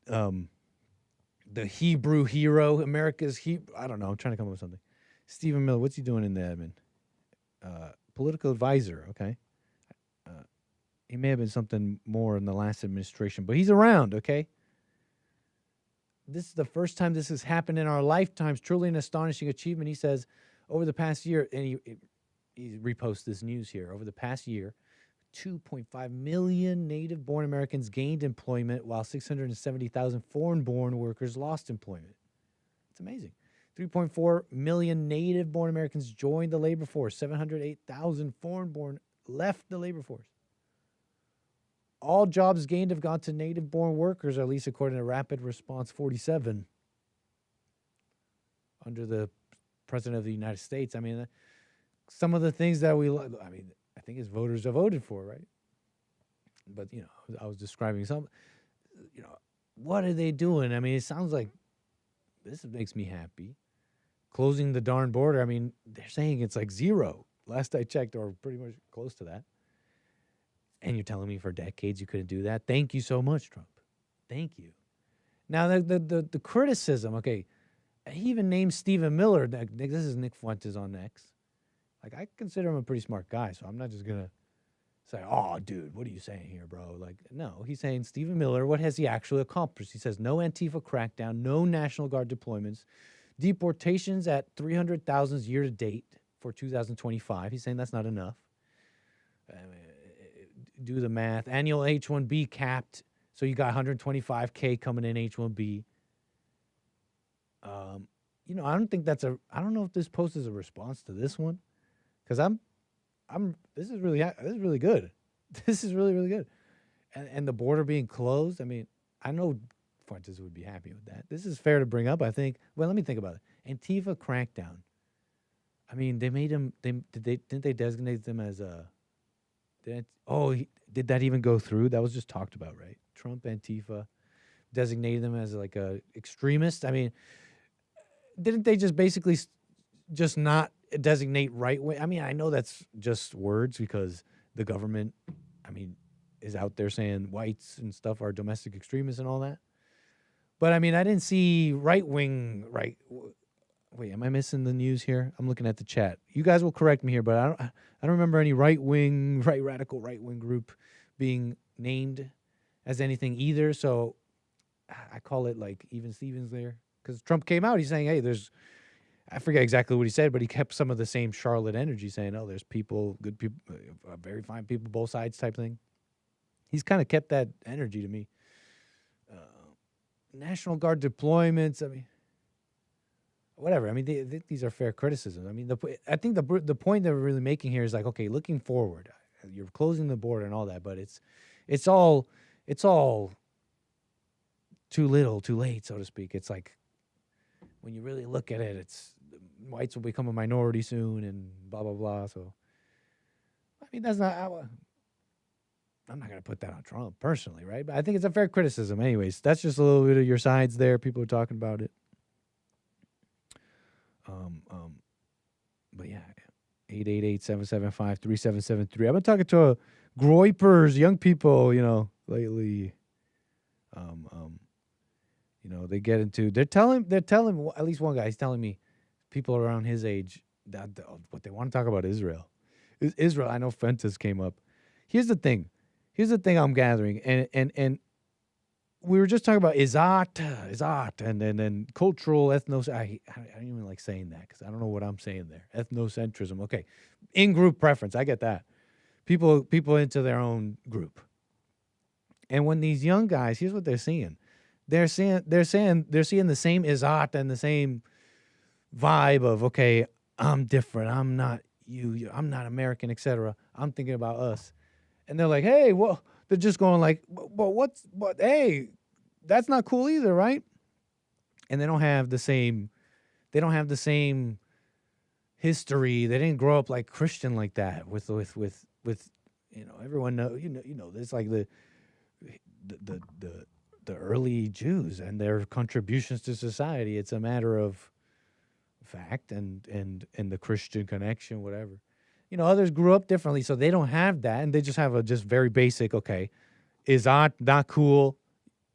the Hebrew hero, I don't know. I'm trying to come up with something. Stephen Miller, what's he doing in the admin? Political advisor. Okay. He may have been something more in the last administration, but he's around, okay? This is the first time this has happened in our lifetimes. Truly an astonishing achievement. He says, over the past year, and he reposts this news here. Over the past year, 2.5 million native-born Americans gained employment, while 670,000 foreign-born workers lost employment. It's amazing. 3.4 million native-born Americans joined the labor force. 708,000 foreign-born left the labor force. All jobs gained have gone to native-born workers, at least according to Rapid Response 47, under the President of the United States. I mean, some of the things that I think his voters have voted for, right? But, I was describing some, what are they doing? I mean, it sounds like this makes me happy. Closing the darn border, I mean, they're saying it's like zero. Last I checked, or pretty much close to that. And you're telling me for decades you couldn't do that? Thank you so much, Trump. Thank you. Now, the criticism, okay, he even named Stephen Miller. This is Nick Fuentes on X. Like, I consider him a pretty smart guy, so I'm not just going to say, oh, dude, what are you saying here, bro? Like, no, he's saying Stephen Miller, what has he actually accomplished? He says no Antifa crackdown, no National Guard deployments, deportations at 300,000 year to date for 2025. He's saying that's not enough. Do the math. Annual H-1B capped, so you got 125K coming in H-1B. I don't think I don't know if this post is a response to this one, because this is really good. This is really, really good. And the border being closed, I mean, I know Fuentes would be happy with that. This is fair to bring up, I think. Well, let me think about it. Antifa crackdown. I mean, they made him, didn't they designate them as a, did that even go through? That was just talked about, right? Trump, Antifa, designated them as like a extremist. I mean, didn't they just basically just not designate right wing? I mean, I know that's just words because the government, is out there saying whites and stuff are domestic extremists and all that. But I mean, I didn't see right wing. Wait, am I missing the news here? I'm looking at the chat. You guys will correct me here, but I don't remember any radical right wing group being named as anything either. So I call it like even Stevens there, because Trump came out. He's saying, hey, I forget exactly what he said, but he kept some of the same Charlotte energy, saying, oh, there's people, good people, very fine people, both sides type thing. He's kind of kept that energy to me. National Guard deployments, whatever. I mean, these are fair criticisms. I mean, I think the point that we're really making here is like, okay, looking forward, you're closing the border and all that, but it's all too little, too late, so to speak. It's like when you really look at it, it's whites will become a minority soon and blah blah blah. So, I mean, that's not. I'm not going to put that on Trump personally, right? But I think it's a fair criticism. Anyways, that's just a little bit of your sides there. People are talking about it. But yeah, 888-775-3773. I've been talking to groypers, young people, lately. They get into, they're telling, at least one guy, he's telling me people around his age that what they want to talk about Israel. Israel, I know Fuentes came up. Here's the thing I'm gathering, and we were just talking about IZZAT, and then cultural ethnos. I don't even like saying that because I don't know what I'm saying there. Ethnocentrism. Okay, in-group preference. I get that. People into their own group. And when these young guys, here's what they're seeing. They're seeing the same IZZAT and the same vibe of, okay, I'm different. I'm not you. I'm not American, etc. I'm thinking about us. And they're like, hey, well, they're just going like, but hey, that's not cool either, right? And they don't have the same history. They didn't grow up like Christian like that. With everyone there's like the early Jews and their contributions to society. It's a matter of fact and the Christian connection, whatever. Others grew up differently, so they don't have that, and they just have a just very basic. Okay, is not cool.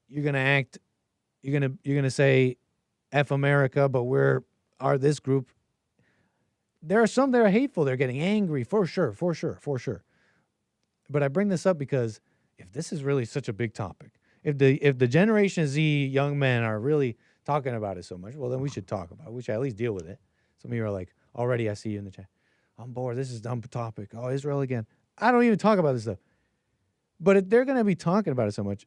You're gonna say F America, but are this group. There are some that are hateful. They're getting angry for sure. But I bring this up because if this is really such a big topic, if the Generation Z young men are really talking about it so much, well, then we should talk about it. We should at least deal with it. Some of you are like, already I see you in the chat. I'm bored. This is a dumb topic. Oh, Israel again. I don't even talk about this stuff. But if they're going to be talking about it so much,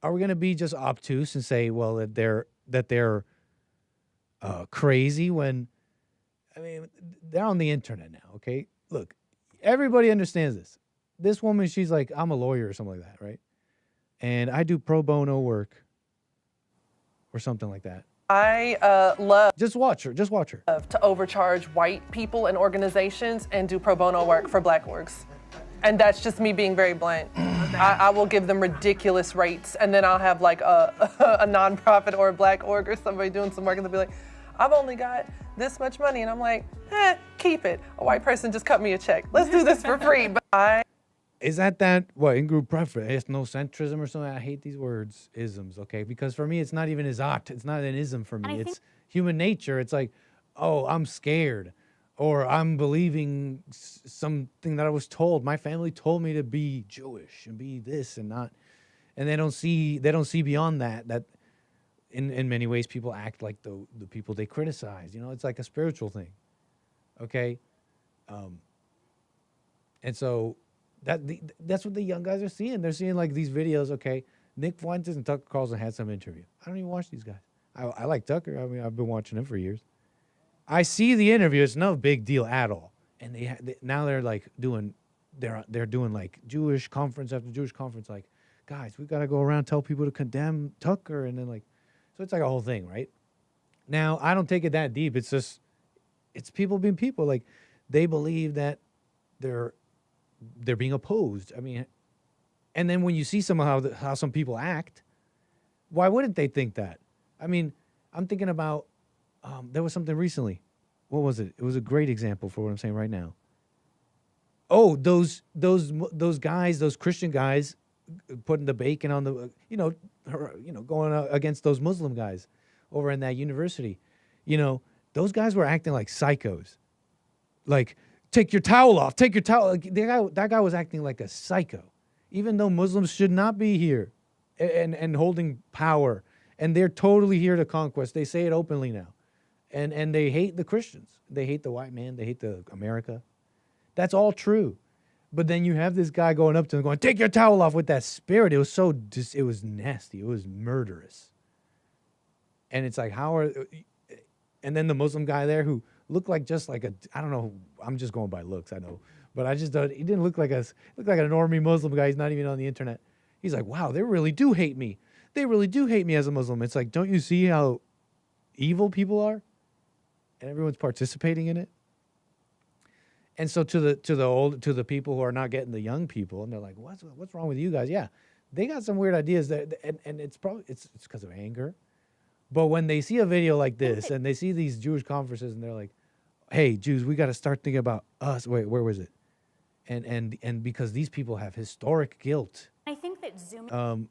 are we going to be just obtuse and say, well, that they're crazy when, I mean, they're on the internet now, okay? Look, everybody understands this. This woman, she's like, I'm a lawyer or something like that, right? And I do pro bono work or something like that. I love Just watch her. to overcharge white people and organizations and do pro bono work for black orgs. And that's just me being very blunt. I will give them ridiculous rates, and then I'll have like a nonprofit or a black org or somebody doing some work, and they'll be like, I've only got this much money. And I'm like, keep it. A white person just cut me a check. Let's do this for free. But Is that what in-group preference? Ethnocentrism or something? I hate these words, isms, okay? Because for me, it's not even IZZAT. It's not an ism for me. It's human nature. It's like, oh, I'm scared. Or I'm believing something that I was told. My family told me to be Jewish and be this and not. And they don't see beyond that. That in many ways, people act like the people they criticize. It's like a spiritual thing, okay? And so that's what the young guys are seeing. They're seeing like these videos, okay? Nick Fuentes and Tucker Carlson had some interview. I don't even watch these guys. I like Tucker. I mean, I've been watching him for years. I see the interview. It's no big deal at all. And now they're like they're doing like Jewish conference after Jewish conference. Like, guys, we got to go around tell people to condemn Tucker, and then like, so it's like a whole thing, right? Now I don't take it that deep. It's just it's people being people. Like they believe that they're being opposed. I mean, and then when you see how some people act, why wouldn't they think that? I mean, I'm thinking about. There was something recently. What was it? It was a great example for what I'm saying right now. Oh, those guys, those Christian guys, putting the bacon on the, going against those Muslim guys over in that university. Those guys were acting like psychos. Like, take your towel off. Take your towel. Like, that guy was acting like a psycho, even though Muslims should not be here and holding power. And they're totally here to conquest. They say it openly now. And they hate the Christians. They hate the white man. They hate the America. That's all true. But then you have this guy going up to them going, take your towel off with that spirit. It was it was nasty. It was murderous. And it's like, and then the Muslim guy there who looked like just like I don't know. I'm just going by looks, I know. But I just don't, he didn't look like a normie Muslim guy. He's not even on the internet. He's like, wow, they really do hate me. They really do hate me as a Muslim. It's like, don't you see how evil people are? And everyone's participating in it. And so to the people who are not getting the young people, and they're like, what's wrong with you guys? Yeah, they got some weird ideas that, and it's probably it's because of anger. But when they see a video like this and they see these Jewish conferences and they're like, hey, Jews, we got to start thinking about us. Wait, where was it? And because these people have historic guilt. I think that zooming.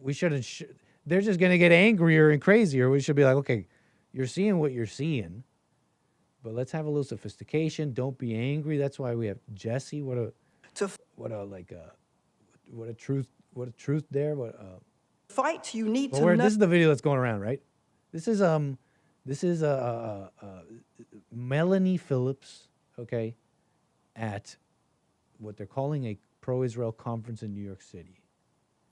We shouldn't. They're just gonna get angrier and crazier. We should be like, okay, you're seeing what you're seeing, but let's have a little sophistication. Don't be angry. That's why we have Jesse. What a truth there. Fight. You need to know. This is the video that's going around, right? This is Melanie Phillips, okay, at what they're calling a pro-Israel conference in New York City.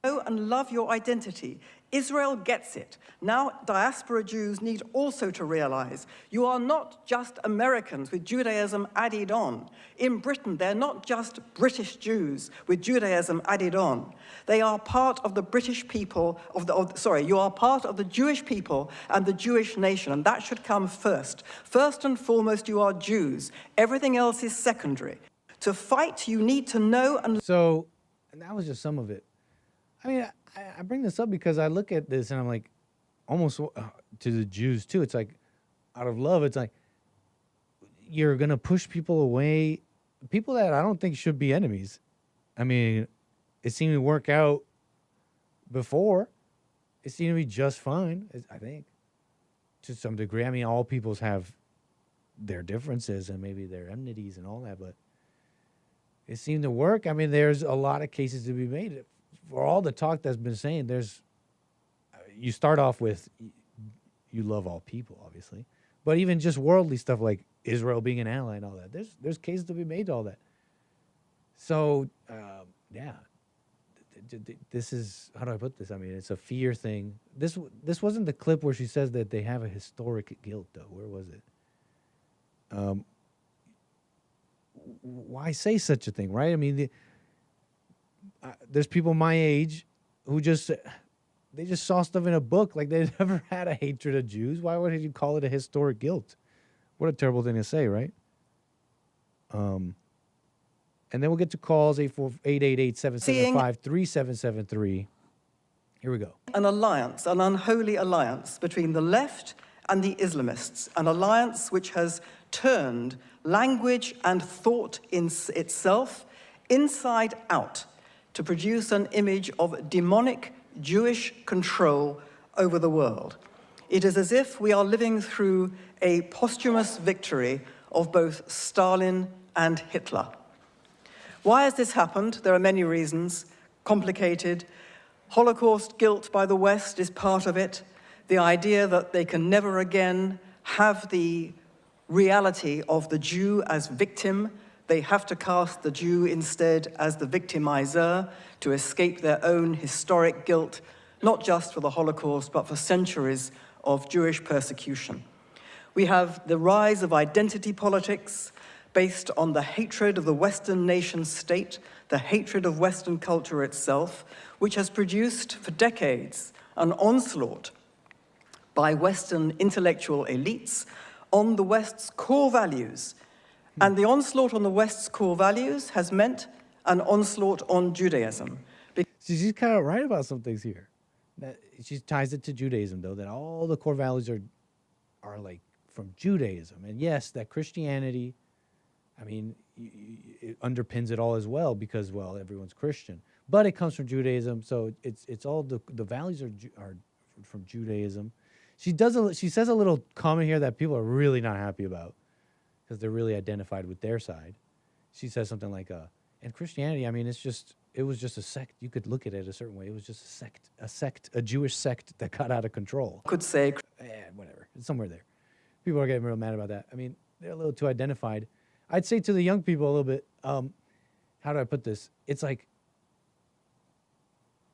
Know and love your identity. Israel gets it. Now, diaspora Jews need also to realize you are not just Americans with Judaism added on. In Britain, they're not just British Jews with Judaism added on. They are part of the British people, you are part of the Jewish people and the Jewish nation, and that should come first. First and foremost, you are Jews. Everything else is secondary. To fight, you need to know and... So, and that was just some of it. I mean, I bring this up because I look at this and I'm like, almost to the Jews too. It's like, out of love, it's like, you're going to push people away, people that I don't think should be enemies. I mean, it seemed to work out before. It seemed to be just fine, I think, to some degree. I mean, all peoples have their differences and maybe their enmities and all that, but it seemed to work. I mean, there's a lot of cases to be made. For all the talk that's been saying, you start off with, you love all people, obviously. But even just worldly stuff like Israel being an ally and all that, there's cases to be made to all that. So, yeah, this is, how do I put this? I mean, it's a fear thing. This wasn't the clip where she says that they have a historic guilt, though. Where was it? Why say such a thing, right? I mean, there's people my age who they just saw stuff in a book, like they never had a hatred of Jews. Why would you call it a historic guilt? What a terrible thing to say, right? And then we'll get to calls, 888-775-3773. Here we go. An alliance, an unholy alliance between the left and the Islamists, an alliance which has turned language and thought in itself inside out to produce an image of demonic Jewish control over the world. It is as if we are living through a posthumous victory of both Stalin and Hitler. Why has this happened? There are many reasons, complicated. Holocaust guilt by the West is part of it. The idea that they can never again have the reality of the Jew as victim. They have to cast the Jew instead as the victimizer to escape their own historic guilt, not just for the Holocaust, but for centuries of Jewish persecution. We have the rise of identity politics based on the hatred of the Western nation state, the hatred of Western culture itself, which has produced for decades an onslaught by Western intellectual elites on the West's core values. And the onslaught on the West's core values has meant an onslaught on Judaism. She's kind of right about some things here. That she ties it to Judaism, though, that all the core values are like from Judaism. And yes, that Christianity, I mean, it underpins it all as well because, well, everyone's Christian. But it comes from Judaism, so it's all the values are from Judaism. She says a little comment here that people are really not happy about because they're really identified with their side. She says something like, and Christianity, I mean, it was just a sect. You could look at it a certain way. It was just a Jewish sect that got out of control. Could say, whatever. It's somewhere there. People are getting real mad about that. I mean, they're a little too identified. I'd say to the young people a little bit, how do I put this? It's like,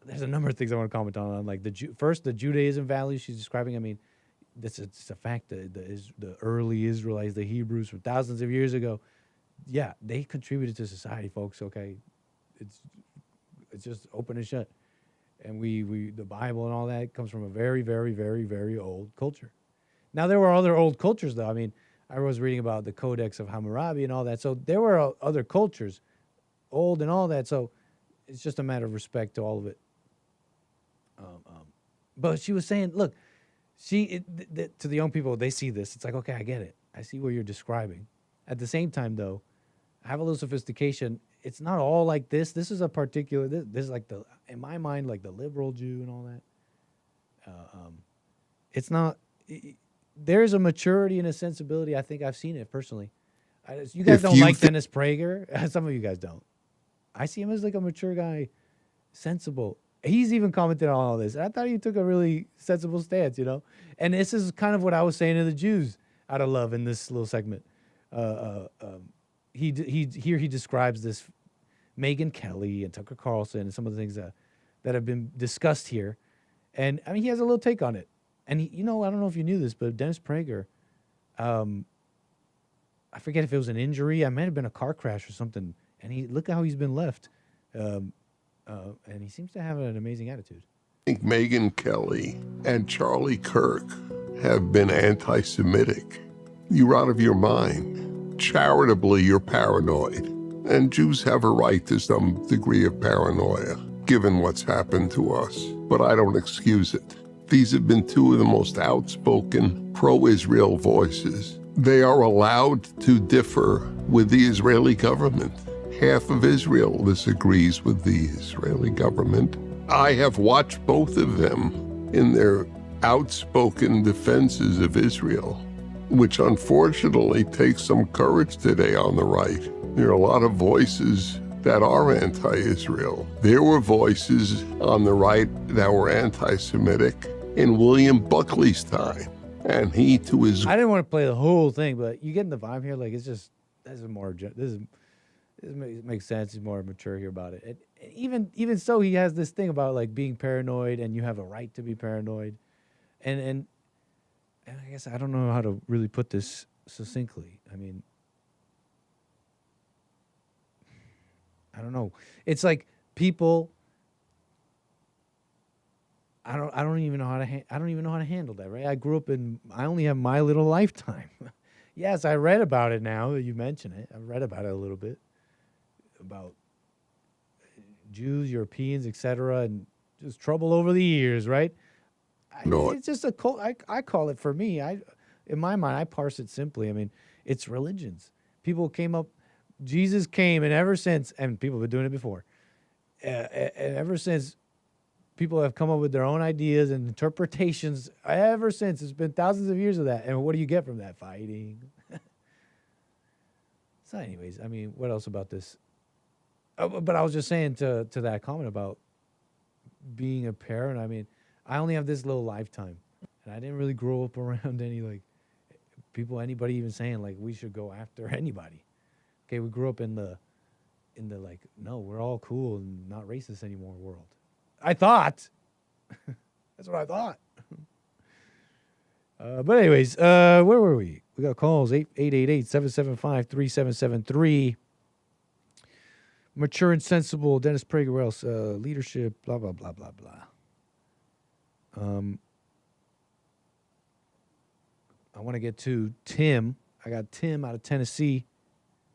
there's a number of things I want to comment on. Like first, the Judaism values she's describing. I mean, it's a fact that the early Israelites, the Hebrews from thousands of years ago, yeah, they contributed to society, folks. Okay, it's just open and shut. And the Bible and all that comes from a very, very, very, very old culture. Now there were other old cultures, though. I mean, I was reading about the Codex of Hammurabi and all that. So there were other cultures, old and all that. So it's just a matter of respect to all of it. But she was saying, look, to the young people, they see this. It's like, okay, I get it. I see what you're describing. At the same time, though, have a little sophistication. It's not all like this. This is a particular, this is like in my mind, like the liberal Jew and all that. It's not, there's a maturity and a sensibility. I think I've seen it personally. You guys don't like Dennis Prager. Some of you guys don't. I see him as like a mature guy, sensible. He's even commented on all this. I thought he took a really sensible stance, you know? And this is kind of what I was saying to the Jews out of love in this little segment. He describes this Megyn Kelly and Tucker Carlson and some of the things that that have been discussed here. And I mean, he has a little take on it. And he, I don't know if you knew this, but Dennis Prager, I forget if it was an injury. It might have been a car crash or something. And look at how he's been left. And he seems to have an amazing attitude. I think Megyn Kelly and Charlie Kirk have been anti-Semitic. You're out of your mind. Charitably, you're paranoid. And Jews have a right to some degree of paranoia, given what's happened to us. But I don't excuse it. These have been two of the most outspoken pro-Israel voices. They are allowed to differ with the Israeli government. Half of Israel disagrees with the Israeli government. I have watched both of them in their outspoken defenses of Israel, which unfortunately takes some courage today on the right. There are a lot of voices that are anti-Israel. There were voices on the right that were anti-Semitic in William Buckley's time. And he, to his... I didn't want to play the whole thing, but you getting the vibe here? Like, it's just, this makes sense. He's more mature here about it. And even so, he has this thing about, like, being paranoid, and you have a right to be paranoid. And I guess I don't know how to really put this succinctly. I mean, I don't know. It's like people... I don't even know how to handle that, right? I grew up I only have my little lifetime. Yes, I read about it now that you mention it. I've read about it a little bit, about Jews, Europeans, etc., and just trouble over the years, right? It's just a cult. I call it, for me, in my mind, I parse it simply. I mean, it's religions. People came up, Jesus came, and ever since, and people have been doing it before, and ever since, people have come up with their own ideas and interpretations ever since. It's been thousands of years of that. And what do you get from that? Fighting. So anyways, I mean, what else about this? But I was just saying to that comment about being a parent. I mean, I only have this little lifetime. And I didn't really grow up around any, like, anybody even saying, like, we should go after anybody. Okay, we grew up in the like, no, we're all cool and not racist anymore world. I thought. That's what I thought. But anyways, where were we? We got calls, 888-775-3773. Mature and sensible, Dennis Prager, what else? Leadership, blah, blah, blah, blah, blah. I want to get to Tim. I got Tim out of Tennessee.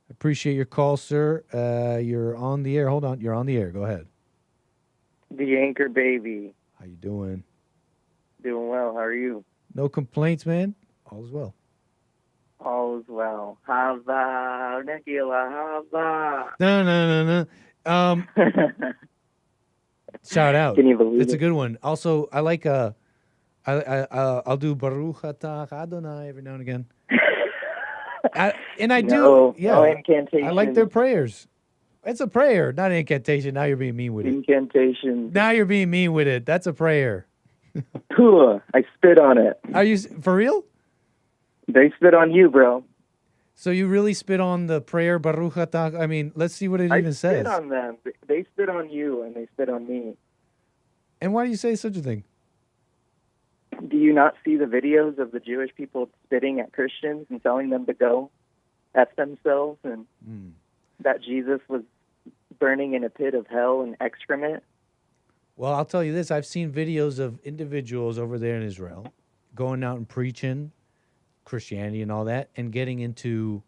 Appreciate your call, sir. You're on the air. Hold on. You're on the air. Go ahead. The Anchor Baby. How you doing? Doing well. How are you? No complaints, man. All is well. All is well. Hava, Nekila, Hava. No. Shout out. Can you believe It's it? a good one. Also, I like I'll do Baruch Atah Adonai every now and again. I do. No incantation. I like their prayers. It's a prayer, not an incantation. Now you're being mean with it. Incantation. Now you're being mean with it. That's a prayer. Cool. I spit on it. Are you for real? They spit on you, bro. So you really spit on the prayer, Baruch Atah? I mean, let's see what it even says. I spit on them. They spit on you, and they spit on me. And why do you say such a thing? Do you not see the videos of the Jewish people spitting at Christians and telling them to go F themselves, and that Jesus was burning in a pit of hell and excrement? Well, I'll tell you this. I've seen videos of individuals over there in Israel going out and preaching Christianity and all that and getting into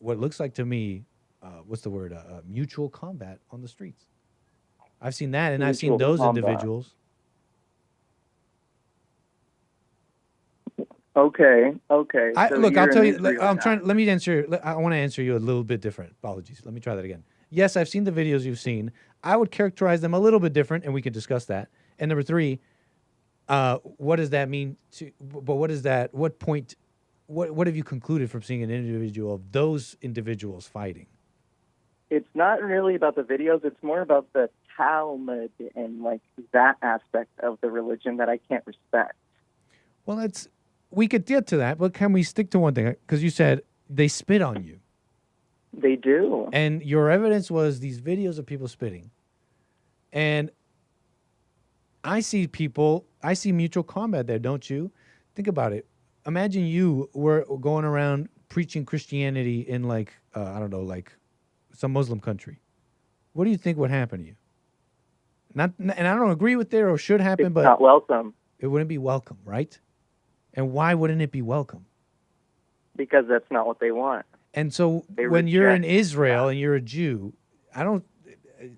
what looks like to me, mutual combat on the streets. I've seen that, and I've seen those individuals. Okay. I'll tell you. Let me answer. I want to answer you a little bit different. Apologies. Let me try that again. Yes, I've seen the videos you've seen. I would characterize them a little bit different, and we can discuss that. And number three, what does that mean but what is that? What point? What have you concluded from seeing an individual of those individuals fighting? It's not really about the videos. It's more about the Talmud and like that aspect of the religion that I can't respect. Well, we could get to that, but can we stick to one thing? Because you said they spit on you. They do. And your evidence was these videos of people spitting. And I see mutual combat there, don't you? Think about it. Imagine you were going around preaching Christianity in like, I don't know, like some Muslim country. What do you think would happen to you? And I don't agree with it or should happen, It's but not welcome. It wouldn't be welcome, right? And why wouldn't it be welcome? Because that's not what they want. And so They when you're in reject Israel and you're a Jew,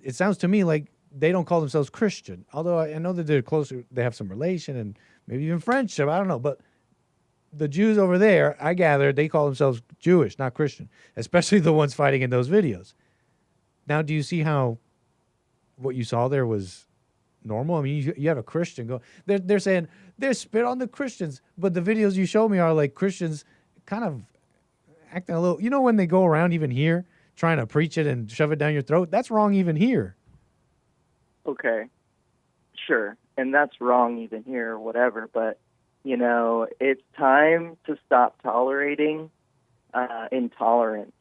it sounds to me like they don't call themselves Christian. Although I know that they're closer, they have some relation and maybe even friendship. I don't know. But the Jews over there, I gather, they call themselves Jewish, not Christian, especially the ones fighting in those videos. Now, do you see how what you saw there was normal? I mean, you have a Christian go. They're saying they're spit on the Christians, but the videos you show me are like Christians kind of acting a little. You know, when they go around even here trying to preach it and shove it down your throat, that's wrong even here. Okay, sure, and that's wrong even here or whatever. But you know, it's time to stop tolerating intolerance.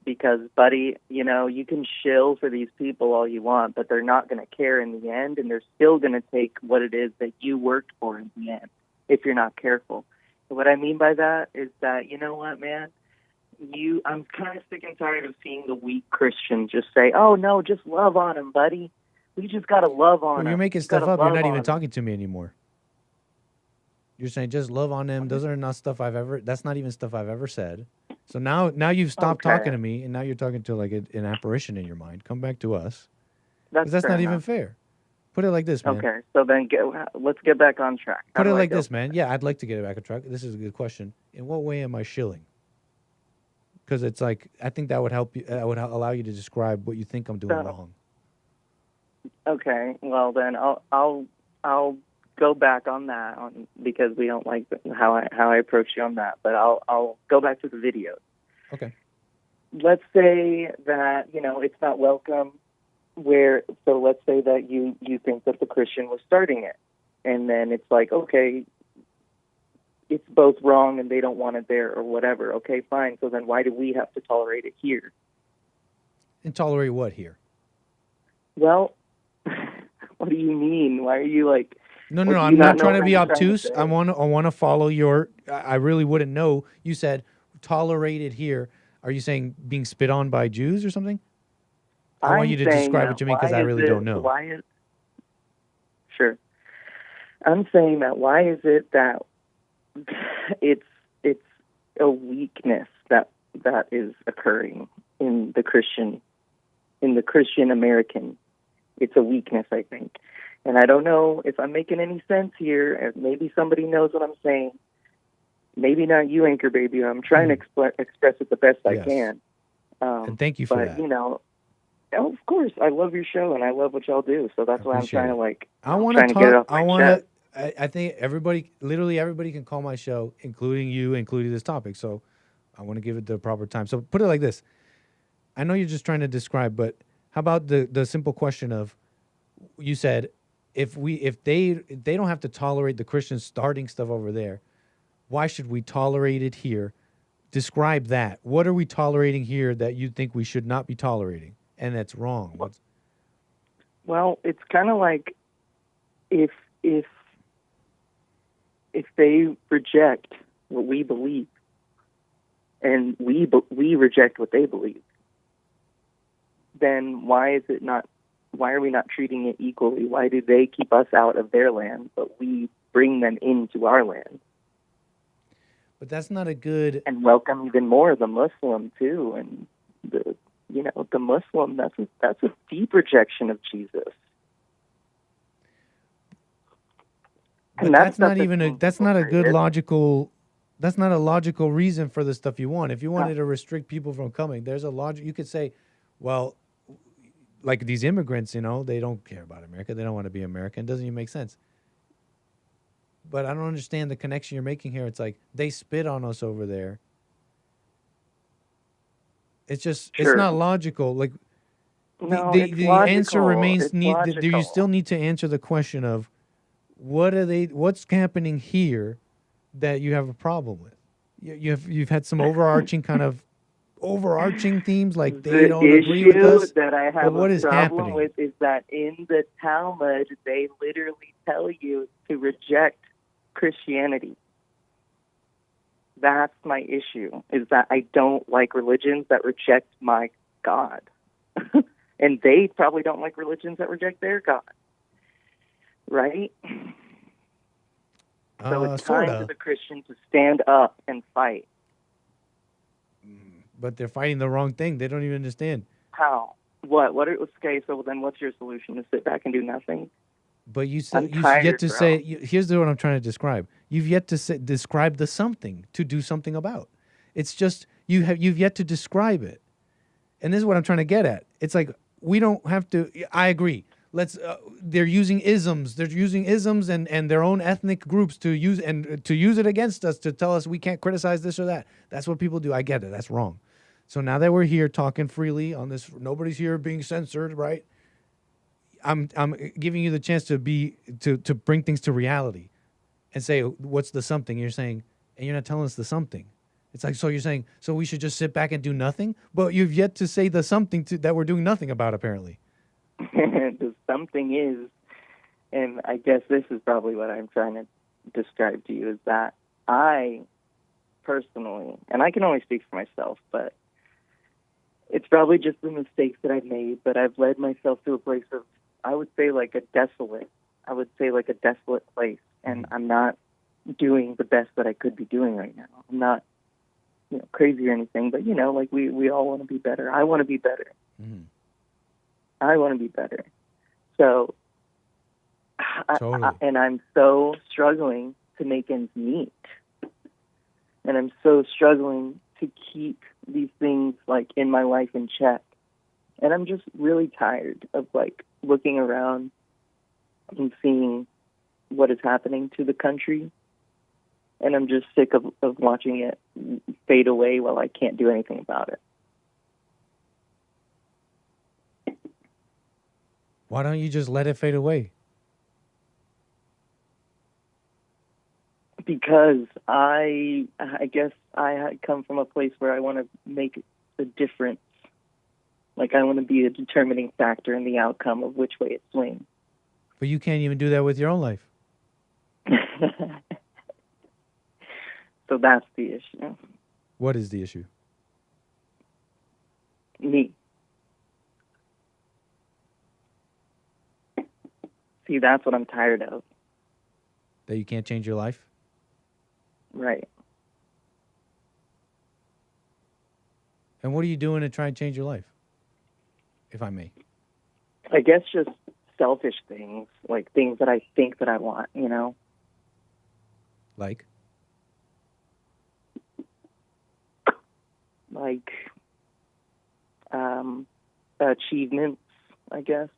Because, buddy, you know, you can shill for these people all you want, but they're not going to care in the end, and they're still going to take what it is that you worked for in the end, if you're not careful. And what I mean by that is that, you know what, man? I'm kind of sick and tired of seeing the weak Christian just say, oh, no, just love on him, buddy. We just got to love on him. You're making stuff up. You're not even talking to me anymore. You're saying just love on them. Those are not stuff that's not even stuff I've ever said. So now you've stopped talking to me, and now you're talking to like an apparition in your mind. Come back to us. That's not even fair. Put it like this, man. Okay, so then let's get back on track. Put it like this, man. Yeah, I'd like to get back on track. This is a good question. In what way am I shilling? Because it's like, I think that would help you. That would allow you to describe what you think I'm doing wrong. Okay, well then I'll go back on that because we don't like how I approach you on that. But I'll go back to the videos. Okay. Let's say that, you know, it's not welcome. So let's say that you think that the Christian was starting it, and then it's like, okay, it's both wrong and they don't want it there or whatever. Okay, fine. So then why do we have to tolerate it here? And tolerate what here? Well, what do you mean? Why are you like? No, I'm not trying to be obtuse. I want to follow your. I really wouldn't know. You said tolerated here. Are you saying being spit on by Jews or something? I want you to describe it to me because I really don't know. Sure. I'm saying that why is it that it's a weakness that is occurring in the Christian American. It's a weakness, I think. And I don't know if I'm making any sense here, and maybe somebody knows what I'm saying. Maybe not you, Anchor Baby. I'm trying to express it the best I can. And thank you for that. But, you know, of course, I love your show, and I love what y'all do. So that's why I'm trying to, like, I want to get it off my chest. I think literally everybody can call my show, including you, including this topic. So I want to give it the proper time. So put it like this. I know you're just trying to describe, but how about the simple question of, you said, if they don't have to tolerate the Christians starting stuff over there, why should we tolerate it here? Describe that. What are we tolerating here that you think we should not be tolerating, and that's wrong? Well, it's kind of like if they reject what we believe, and we reject what they believe, then why are we not treating it equally? Why do they keep us out of their land, but we bring them into our land? But that's not a good... And welcome even more the Muslim, too. And, the Muslim, that's a deep rejection of Jesus. But that's not a good logical... That's not a logical reason for the stuff you want. If you wanted to restrict people from coming, there's a logic. You could say, well, like these immigrants, they don't care about America. They don't want to be American. It doesn't even make sense. But I don't understand the connection you're making here. It's like they spit on us over there. It's just, It's not logical. Like no, the answer remains, do you still need to answer the question of what's happening here that you have a problem with? You've had some overarching kind of overarching themes like they The don't agree with issue us? that I But have what a is problem happening? with is that in the Talmud, they literally tell you to reject Christianity. That's my issue, is that I don't like religions that reject my God. And they probably don't like religions that reject their God. Right? So it's time Sorta. for the Christian to stand up and fight. But they're fighting the wrong thing. They don't even understand. How? What? Okay, so then what's your solution? To sit back and do nothing? But you I'm said you've tired, yet to bro. say. Here's what I'm trying to describe. You've yet to describe the something to do something about. It's just you've yet to describe it, and this is what I'm trying to get at. It's like we don't have to. I agree. They're using isms. They're using isms and their own ethnic groups to use it against us to tell us we can't criticize this or that. That's what people do. I get it. That's wrong. So now that we're here talking freely on this, nobody's here being censored, right? I'm giving you the chance to bring things to reality and say what's the something you're saying, and you're not telling us the something. It's like, so you're saying, so we should just sit back and do nothing? But you've yet to say the something that we're doing nothing about, apparently. The something is, and I guess this is probably what I'm trying to describe to you, is that I personally, and I can only speak for myself, but it's probably just the mistakes that I've made, but I've led myself to a place of, I would say like a desolate place, and I'm not doing the best that I could be doing right now. I'm not, crazy or anything, but like we all want to be better. I want to be better. Mm. I want to be better. So, Totally. and I'm so struggling to make ends meet. And I'm so struggling to keep these things like in my life in check. And I'm just really tired of like looking around and seeing what is happening to the country. And I'm just sick of watching it fade away while I can't do anything about it. Why don't you just let it fade away? Because I guess I come from a place where I want to make a difference. Like I want to be a determining factor in the outcome of which way it swings. But you can't even do that with your own life. So that's the issue. What is the issue? Me. See, that's what I'm tired of. That you can't change your life? Right. And what are you doing to try and change your life? If I may. I guess just selfish things, like things that I think that I want, Like? Like achievements, I guess.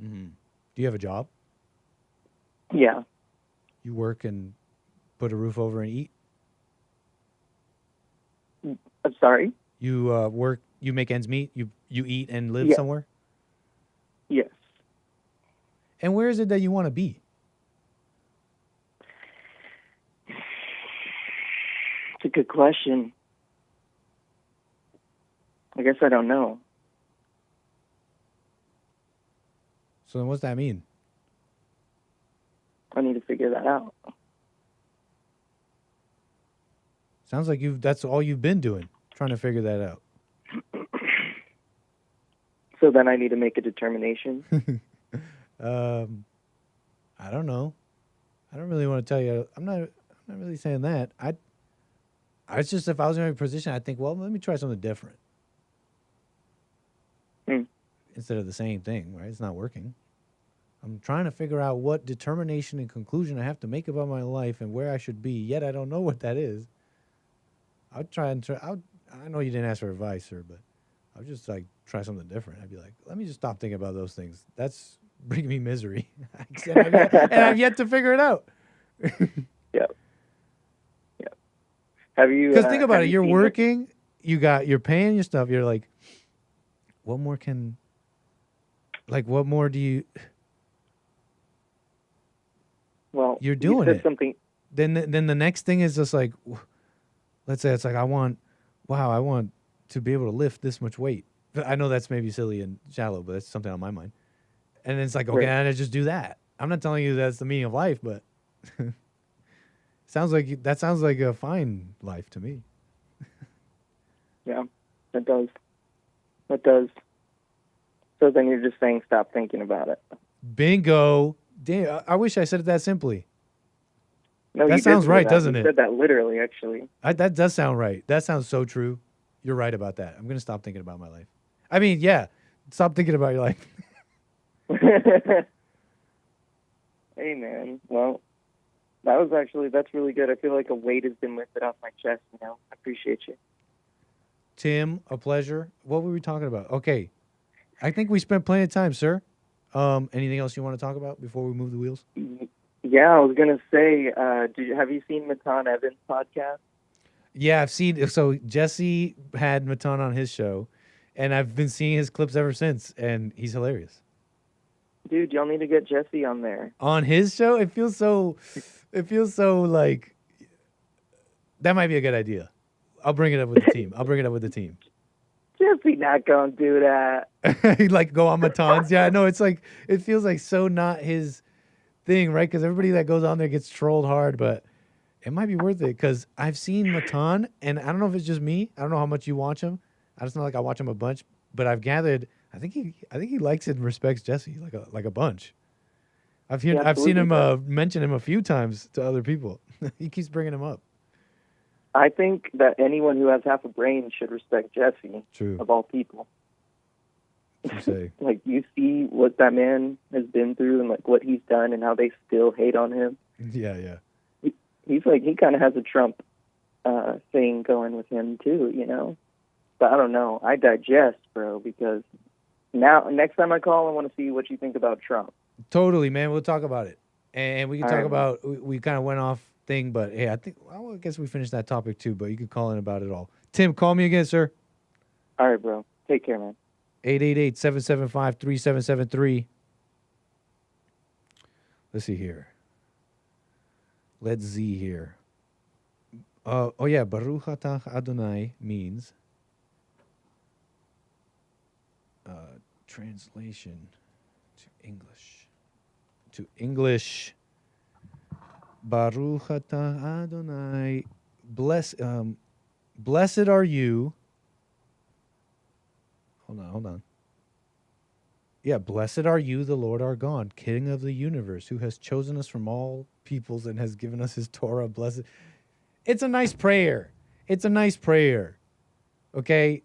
Mm-hmm. Do you have a job? Yeah. You work and put a roof over and eat? I'm sorry? You work, you make ends meet, you eat and live Yeah. somewhere? Yes. And where is it that you want to be? It's a good question. I guess I don't know. So then what's that mean? I need to figure that out. Sounds like that's all you've been doing, trying to figure that out. So then I need to make a determination. I don't know. I don't really want to tell you. I'm not really saying that. It's just if I was in a position, I'd think, well, let me try something different. Instead of the same thing, right? It's not working. I'm trying to figure out what determination and conclusion I have to make about my life and where I should be, yet I don't know what that is. I know you didn't ask for advice, sir, but I would just like try something different. I'd be like, let me just stop thinking about those things. That's bringing me misery. and I've yet to figure it out. Yep. Have you? Because think about it. you You're seen working. You're paying your stuff. You're like, what more do you? Well, you're doing you said it. something. Then the next thing is just like let's say it's like I want to be able to lift this much weight. I know that's maybe silly and shallow, but that's something on my mind. And it's like, okay, Right. I just do that. I'm not telling you that's the meaning of life, but sounds like a fine life to me. Yeah, it does. It does. So then you're just saying stop thinking about it. Bingo. Damn, I wish I said it that simply. No, That you sounds did say right, that. doesn't You it? said that literally, actually. That does sound right. That sounds so true. You're right about that. I'm going to stop thinking about my life. I mean, yeah, stop thinking about your life. Hey, man. Well, that's really good. I feel like a weight has been lifted off my chest, you know. I appreciate you. Tim, a pleasure. What were we talking about? Okay. I think we spent plenty of time, sir. Anything else you want to talk about before we move the wheels? Yeah, I was going to say, have you seen Matan Evans' podcast? Yeah, I've seen. So Jesse had Matan on his show, and I've been seeing his clips ever since, and he's hilarious. Dude, y'all need to get Jesse on there. On his show, it feels so like that might be a good idea. I'll bring it up with the team. Jesse not going to do that. He'd like go on Matan's. Yeah, no, it's like it feels like so not his thing, right? Because everybody that goes on there gets trolled hard, but it might be worth it because I've seen Matan, and I don't know if it's just me. I don't know how much you watch him. I just know like I watch him a bunch, but I've gathered I think he likes and respects Jesse like a bunch. I've seen him mention him a few times to other people. He keeps bringing him up. I think that anyone who has half a brain should respect Jesse. True. Of all people. You say. Like, you see what that man has been through and, like, what he's done and how they still hate on him. Yeah. He's like, he kind of has a Trump thing going with him, too, you know? But I don't know. I digest, bro, because now, next time I call, I want to see what you think about Trump. Totally, man. We'll talk about it. And we can All talk right. about, we kind of went off thing, but hey, I guess we finished that topic too, but you could call in about it all. Tim, call me again, sir. All right, bro. Take care, man. 888-775-3773. Let's see here. Let's see here. Oh yeah, Baruch atah Adonai means translation to English. Baruch atah Adonai. Blessed are you. Hold on. Yeah, blessed are you, the Lord our God, King of the universe, who has chosen us from all peoples and has given us his Torah. Blessed. It's a nice prayer. Okay?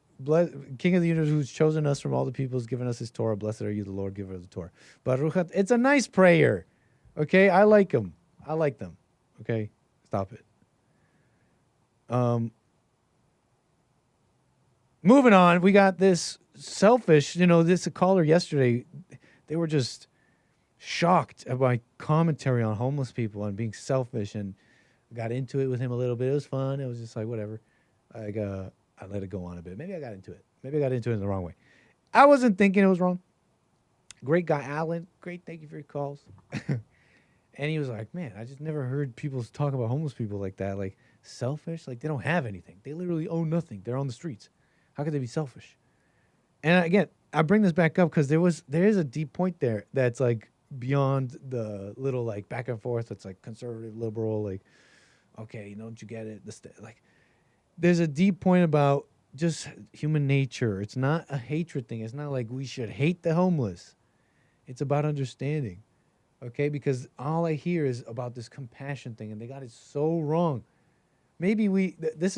King of the universe, who's chosen us from all the peoples, given us his Torah. Blessed are you, the Lord, giver of the Torah. Baruch atah. It's a nice prayer. Okay? I like them. Okay? Stop it. Moving on, we got this selfish, this caller yesterday, they were just shocked at my commentary on homeless people and being selfish, and got into it with him a little bit. It was fun. It was just like, whatever. I let it go on a bit. Maybe I got into it. In the wrong way. I wasn't thinking it was wrong. Great guy, Alan. Great. Thank you for your calls. And he was like, man, I just never heard people talk about homeless people like that. Like, selfish? Like, they don't have anything. They literally own nothing. They're on the streets. How could they be selfish? And again, I bring this back up because there is a deep point there that's like beyond the little like back and forth. That's like conservative, liberal, like, okay, don't you get it? Like, there's a deep point about just human nature. It's not a hatred thing. It's not like we should hate the homeless. It's about understanding, okay? Because all I hear is about this compassion thing, and they got it so wrong. Maybe this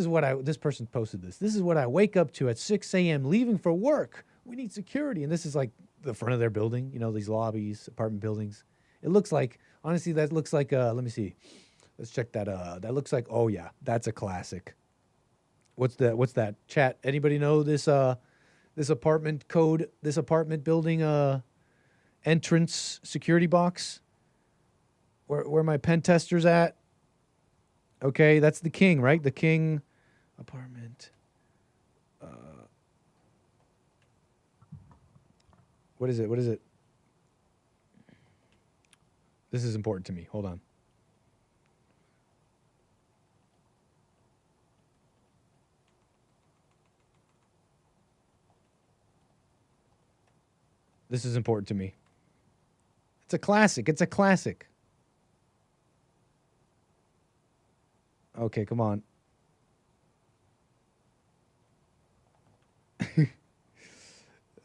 person posted this. This is what I wake up to at 6 a.m. leaving for work. We need security. And this is like the front of their building, these lobbies, apartment buildings. It looks like, honestly, that looks like, let me see. Let's check that. That looks like, oh yeah, that's a classic. What's that? Chat, anybody know this apartment code, this apartment building entrance security box? Where my pen tester's at? Okay, that's the King, right? The King apartment. What is it? This is important to me. Hold on. This is important to me. It's a classic. It's a classic. Okay, come on.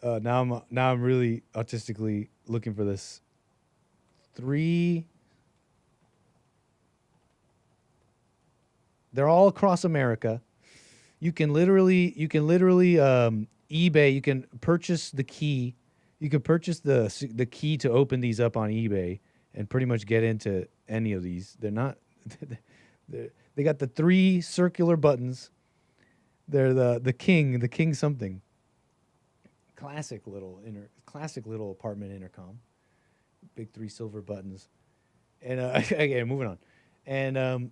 Now I'm really autistically looking for this. 3. They're all across America. You can literally eBay. You can purchase the key. You can purchase the key to open these up on eBay and pretty much get into any of these. They're not. They got the 3 circular buttons. They're the king something. Classic little apartment intercom. Big 3 silver buttons. And again, moving on. And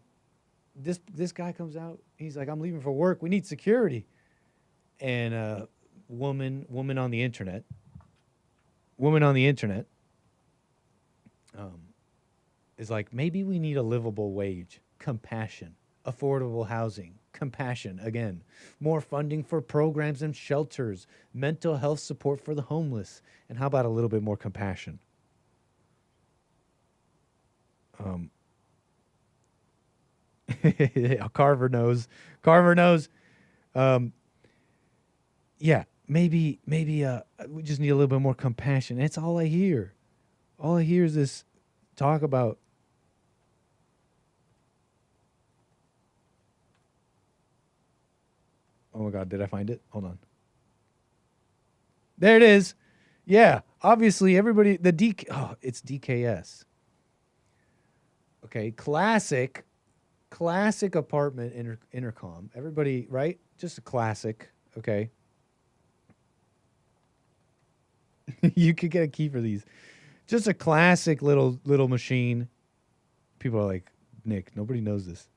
this guy comes out. He's like, I'm leaving for work. We need security. And woman on the internet. Is like, maybe we need a livable wage, compassion, affordable housing, compassion, again, more funding for programs and shelters, mental health support for the homeless, and how about a little bit more compassion? Carver knows. Yeah, maybe we just need a little bit more compassion. That's all I hear. All I hear is this talk about oh my God, did I find it? Hold on. There it is. Yeah, obviously everybody, it's DKS. Okay, classic apartment intercom. Everybody, right? Just a classic, okay? You could get a key for these. Just a classic little machine. People are like, Nick, nobody knows this.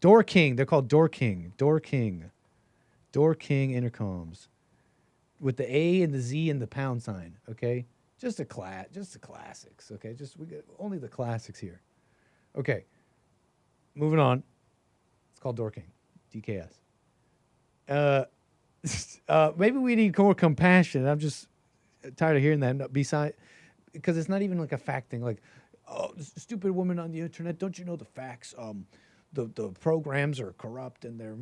Door King, they're called Door King intercoms. With the A and the Z and the pound sign, okay? Just the classics, okay? We get only the classics here. Okay. Moving on. It's called Door King, DKS. Maybe we need more compassion. I'm just tired of hearing that. Because it's not even like a fact thing. Like, oh, stupid woman on the internet. Don't you know the facts? The programs are corrupt and they're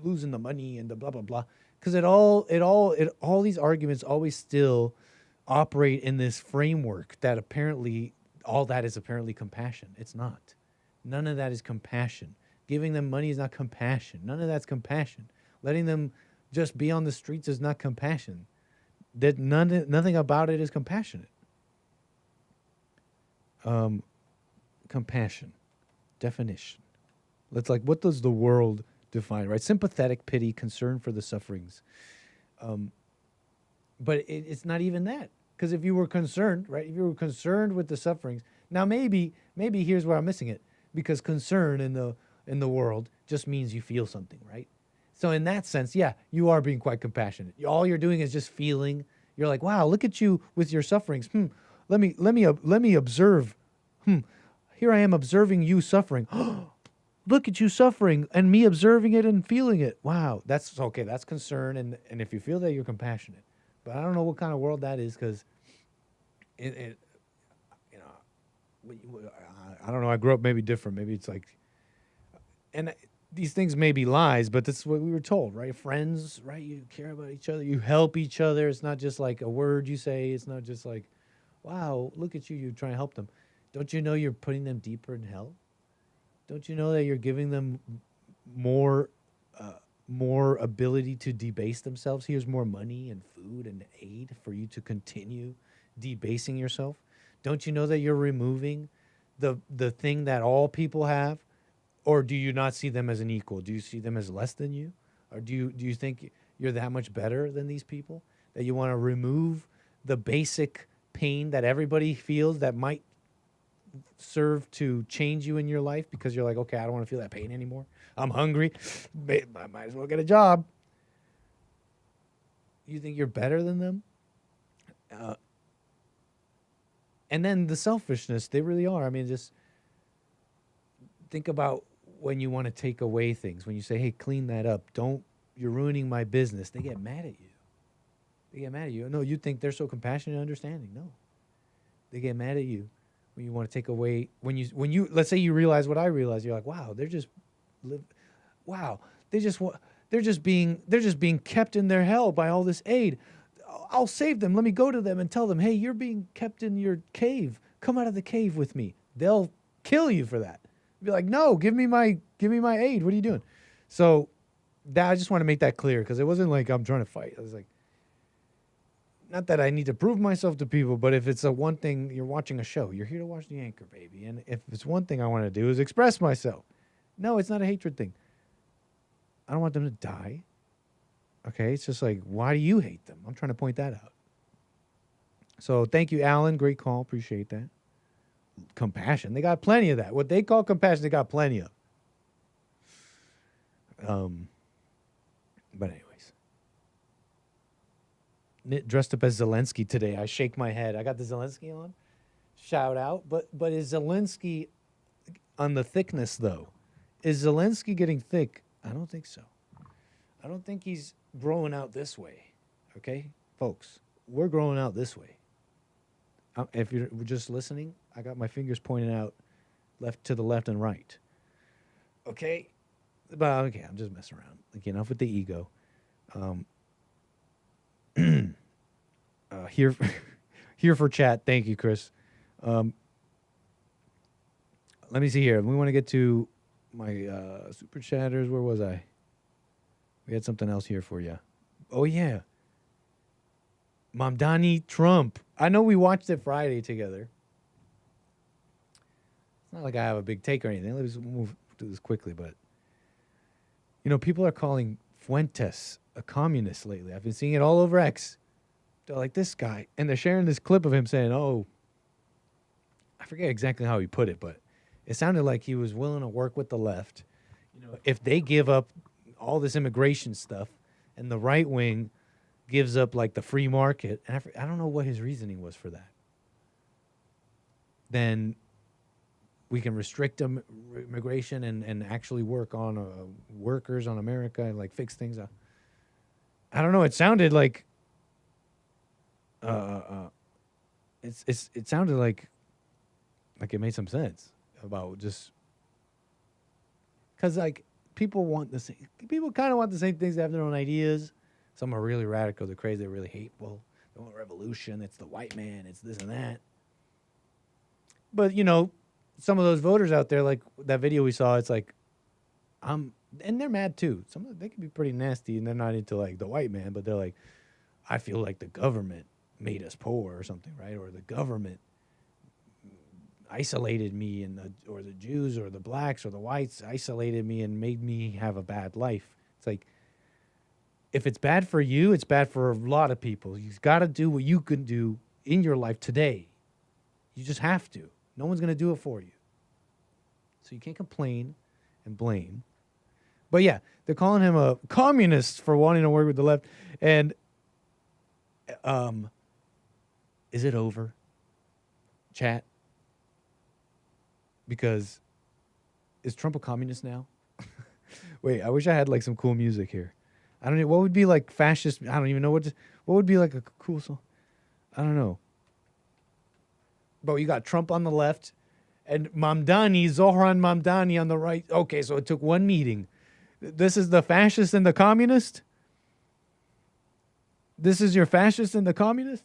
losing the money and the blah blah blah. Because all these arguments always still operate in this framework that apparently all that is apparently compassion. It's not. None of that is compassion. Giving them money is not compassion. None of that's compassion. Letting them just be on the streets is not compassion. Nothing about it is compassionate. Compassion. Definition. What does the world define, right? Sympathetic pity, concern for the sufferings. But it's not even that. Because if you were concerned, right? If you were concerned with the sufferings, now maybe here's where I'm missing it. Because concern in the world just means you feel something, right? So in that sense, yeah, you are being quite compassionate. All you're doing is just feeling. You're like, wow, look at you with your sufferings. Let me observe. Here I am observing you suffering. Look at you suffering and me observing it and feeling it. Wow, that's okay. That's concern, and if you feel that, you're compassionate. But I don't know what kind of world that is because I don't know. I grew up maybe different. Maybe it's like, and these things may be lies, but that's what we were told, right? Friends, right? You care about each other. You help each other. It's not just like a word you say. It's not just like, wow, look at you. You're trying to help them. Don't you know you're putting them deeper in hell? Don't you know that you're giving them more ability to debase themselves? Here's more money and food and aid for you to continue debasing yourself. Don't you know that you're removing the thing that all people have? Or do you not see them as an equal? Do you see them as less than you? Or do you think you're that much better than these people? That you want to remove the basic pain that everybody feels that might serve to change you in your life because you're like, okay, I don't want to feel that pain anymore. I'm hungry. I might as well get a job. You think you're better than them? And then the selfishness, they really are. I mean, just think about when you want to take away things. When you say, hey, clean that up. You're ruining my business. They get mad at you. They get mad at you. No, you think they're so compassionate and understanding. No. They get mad at you when you want to take away, when you let's say you realize what I realize, you're like, wow, they're just being kept in their hell by all this aid. I'll save them. Let me go to them and tell them, hey, you're being kept in your cave. Come out of the cave with me. They'll kill you for that. Be like, no, give me my aid. What are you doing? So I just want to make that clear, because it wasn't like I'm trying to fight. I was like, not that I need to prove myself to people, but if it's a one thing, you're watching a show, you're here to watch the anchor, baby. And if it's one thing I want to do is express myself. No, it's not a hatred thing. I don't want them to die. Okay, it's just like, why do you hate them? I'm trying to point that out. So thank you, Alan. Great call. Appreciate that. Compassion. They got plenty of that. What they call compassion, they got plenty of. But anyways. Dressed up as Zelensky today. I shake my head. I got the Zelensky on. Shout out. But is Zelensky on the thickness, though? Is Zelensky getting thick? I don't think so. I don't think he's growing out this way. Okay? Folks, we're growing out this way. If you're just listening, I got my fingers pointing out to the left and right. Okay? But okay, I'm just messing around. Like, enough with the ego. Here for chat. Thank you, Chris. Let me see here. We want to get to my super chatters. Where was I? We had something else here for you. Oh, yeah. Mamdani Trump. I know we watched it Friday together. It's not like I have a big take or anything. Let's move through this quickly. But, you know, people are calling Fuentes a communist lately. I've been seeing it all over X. They're like, this guy. And they're sharing this clip of him saying, oh, I forget exactly how he put it, but it sounded like he was willing to work with the left. You know, if they give up all this immigration stuff and the right wing gives up like the free market, and I don't know what his reasoning was for that, then we can restrict immigration and actually work on workers on America and like fix things up. I don't know. It sounded like it sounded like it made some sense about just because like people kind of want the same things. They have their own ideas. Some are really radical. They're crazy. They're really hateful. They want revolution. It's the white man. It's this and that. But you know, some of those voters out there, like that video we saw, it's like, and they're mad too. They can be pretty nasty, and they're not into like the white man, but they're like, I feel like the government made us poor or something, right? Or the government isolated me, or the Jews or the blacks or the whites isolated me and made me have a bad life. It's like, if it's bad for you, it's bad for a lot of people. You've got to do what you can do in your life today. You just have to. No one's going to do it for you. So you can't complain and blame. But yeah, they're calling him a communist for wanting to work with the left. And is it over, chat? Because is Trump a communist now? Wait, I wish I had like some cool music here. I don't know what would be like fascist. I don't even know what would be like a cool song. I don't know. But you got Trump on the left and Zohran Mamdani on the right. Okay, so it took one meeting. This is the fascist and the communist? This is your fascist and the communist?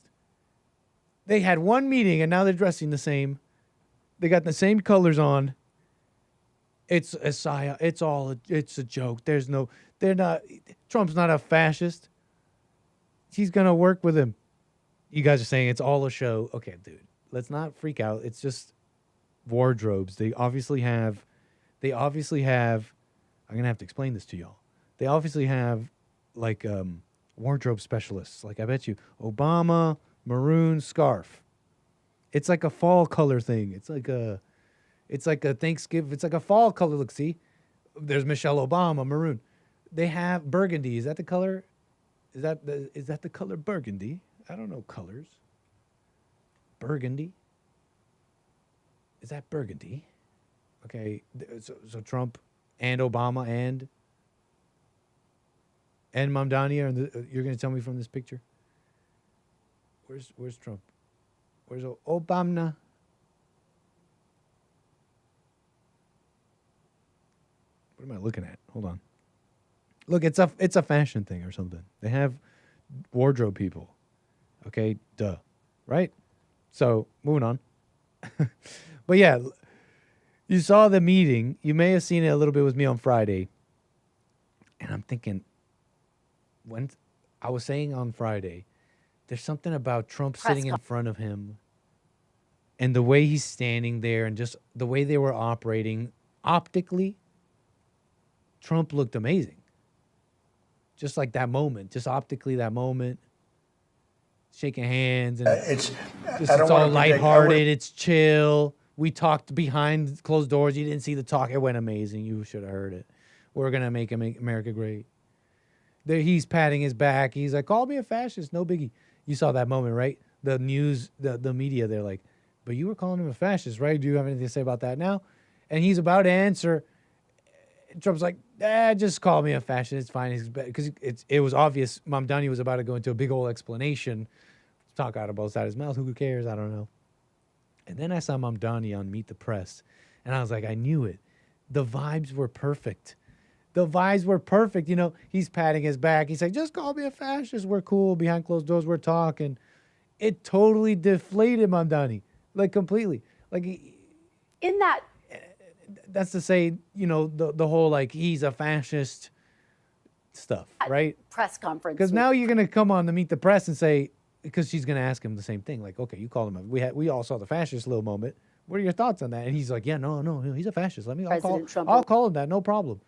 They had one meeting and now they're dressing the same. They got the same colors on. It's a psyop. It's a joke. Trump's not a fascist. He's going to work with him. You guys are saying it's all a show. Okay, dude, let's not freak out. It's just wardrobes. They obviously have, I'm going to have to explain this to y'all. They obviously have like wardrobe specialists. Like I bet you Obama, maroon scarf. It's like a fall color thing. It's like a Thanksgiving. It's like a fall color. Look, see, there's Michelle Obama, maroon. They have burgundy. Is that the color? Is that the color burgundy? I don't know colors. Burgundy. Is that burgundy? Okay, so Trump and Obama and Mamdani are you're going to tell me from this picture? Where's Trump? Where's Obama? What am I looking at? Hold on. Look, it's a fashion thing or something. They have wardrobe people. Okay, duh. Right? So, moving on. But yeah, you saw the meeting. You may have seen it a little bit with me on Friday. And I'm thinking, when I was saying on Friday, there's something about Trump sitting in front of him and the way he's standing there and just the way they were operating optically. Trump looked amazing. Just like that moment, just optically that moment, shaking hands and it's all lighthearted. It's chill. We talked behind closed doors. You didn't see the talk. It went amazing. You should have heard it. We're gonna make America great. There, he's patting his back. He's like, "Call me a fascist, no biggie." You saw that moment, right? The news, the media, they're like, "But you were calling him a fascist, right? Do you have anything to say about that now?" And he's about to answer. Trump's like, just call me a fascist. It's fine. Because it was obvious Mamdani was about to go into a big old explanation, talk out of both sides of his mouth. Who cares? I don't know. And then I saw Mamdani on Meet the Press, and I was like, I knew it. The vibes were perfect. The vibes were perfect. You know, he's patting his back. He's like, just call me a fascist. We're cool. Behind closed doors, we're talking. It totally deflated Mamdani, like completely. Like in that. That's to say, you know, the whole like he's a fascist stuff, right? Press conference. Because now you're gonna come on to Meet the Press and say, because she's gonna ask him the same thing, like, okay, you called him. We all saw the fascist little moment. What are your thoughts on that? And he's like, yeah, no, he's a fascist. I'll call him that, no problem.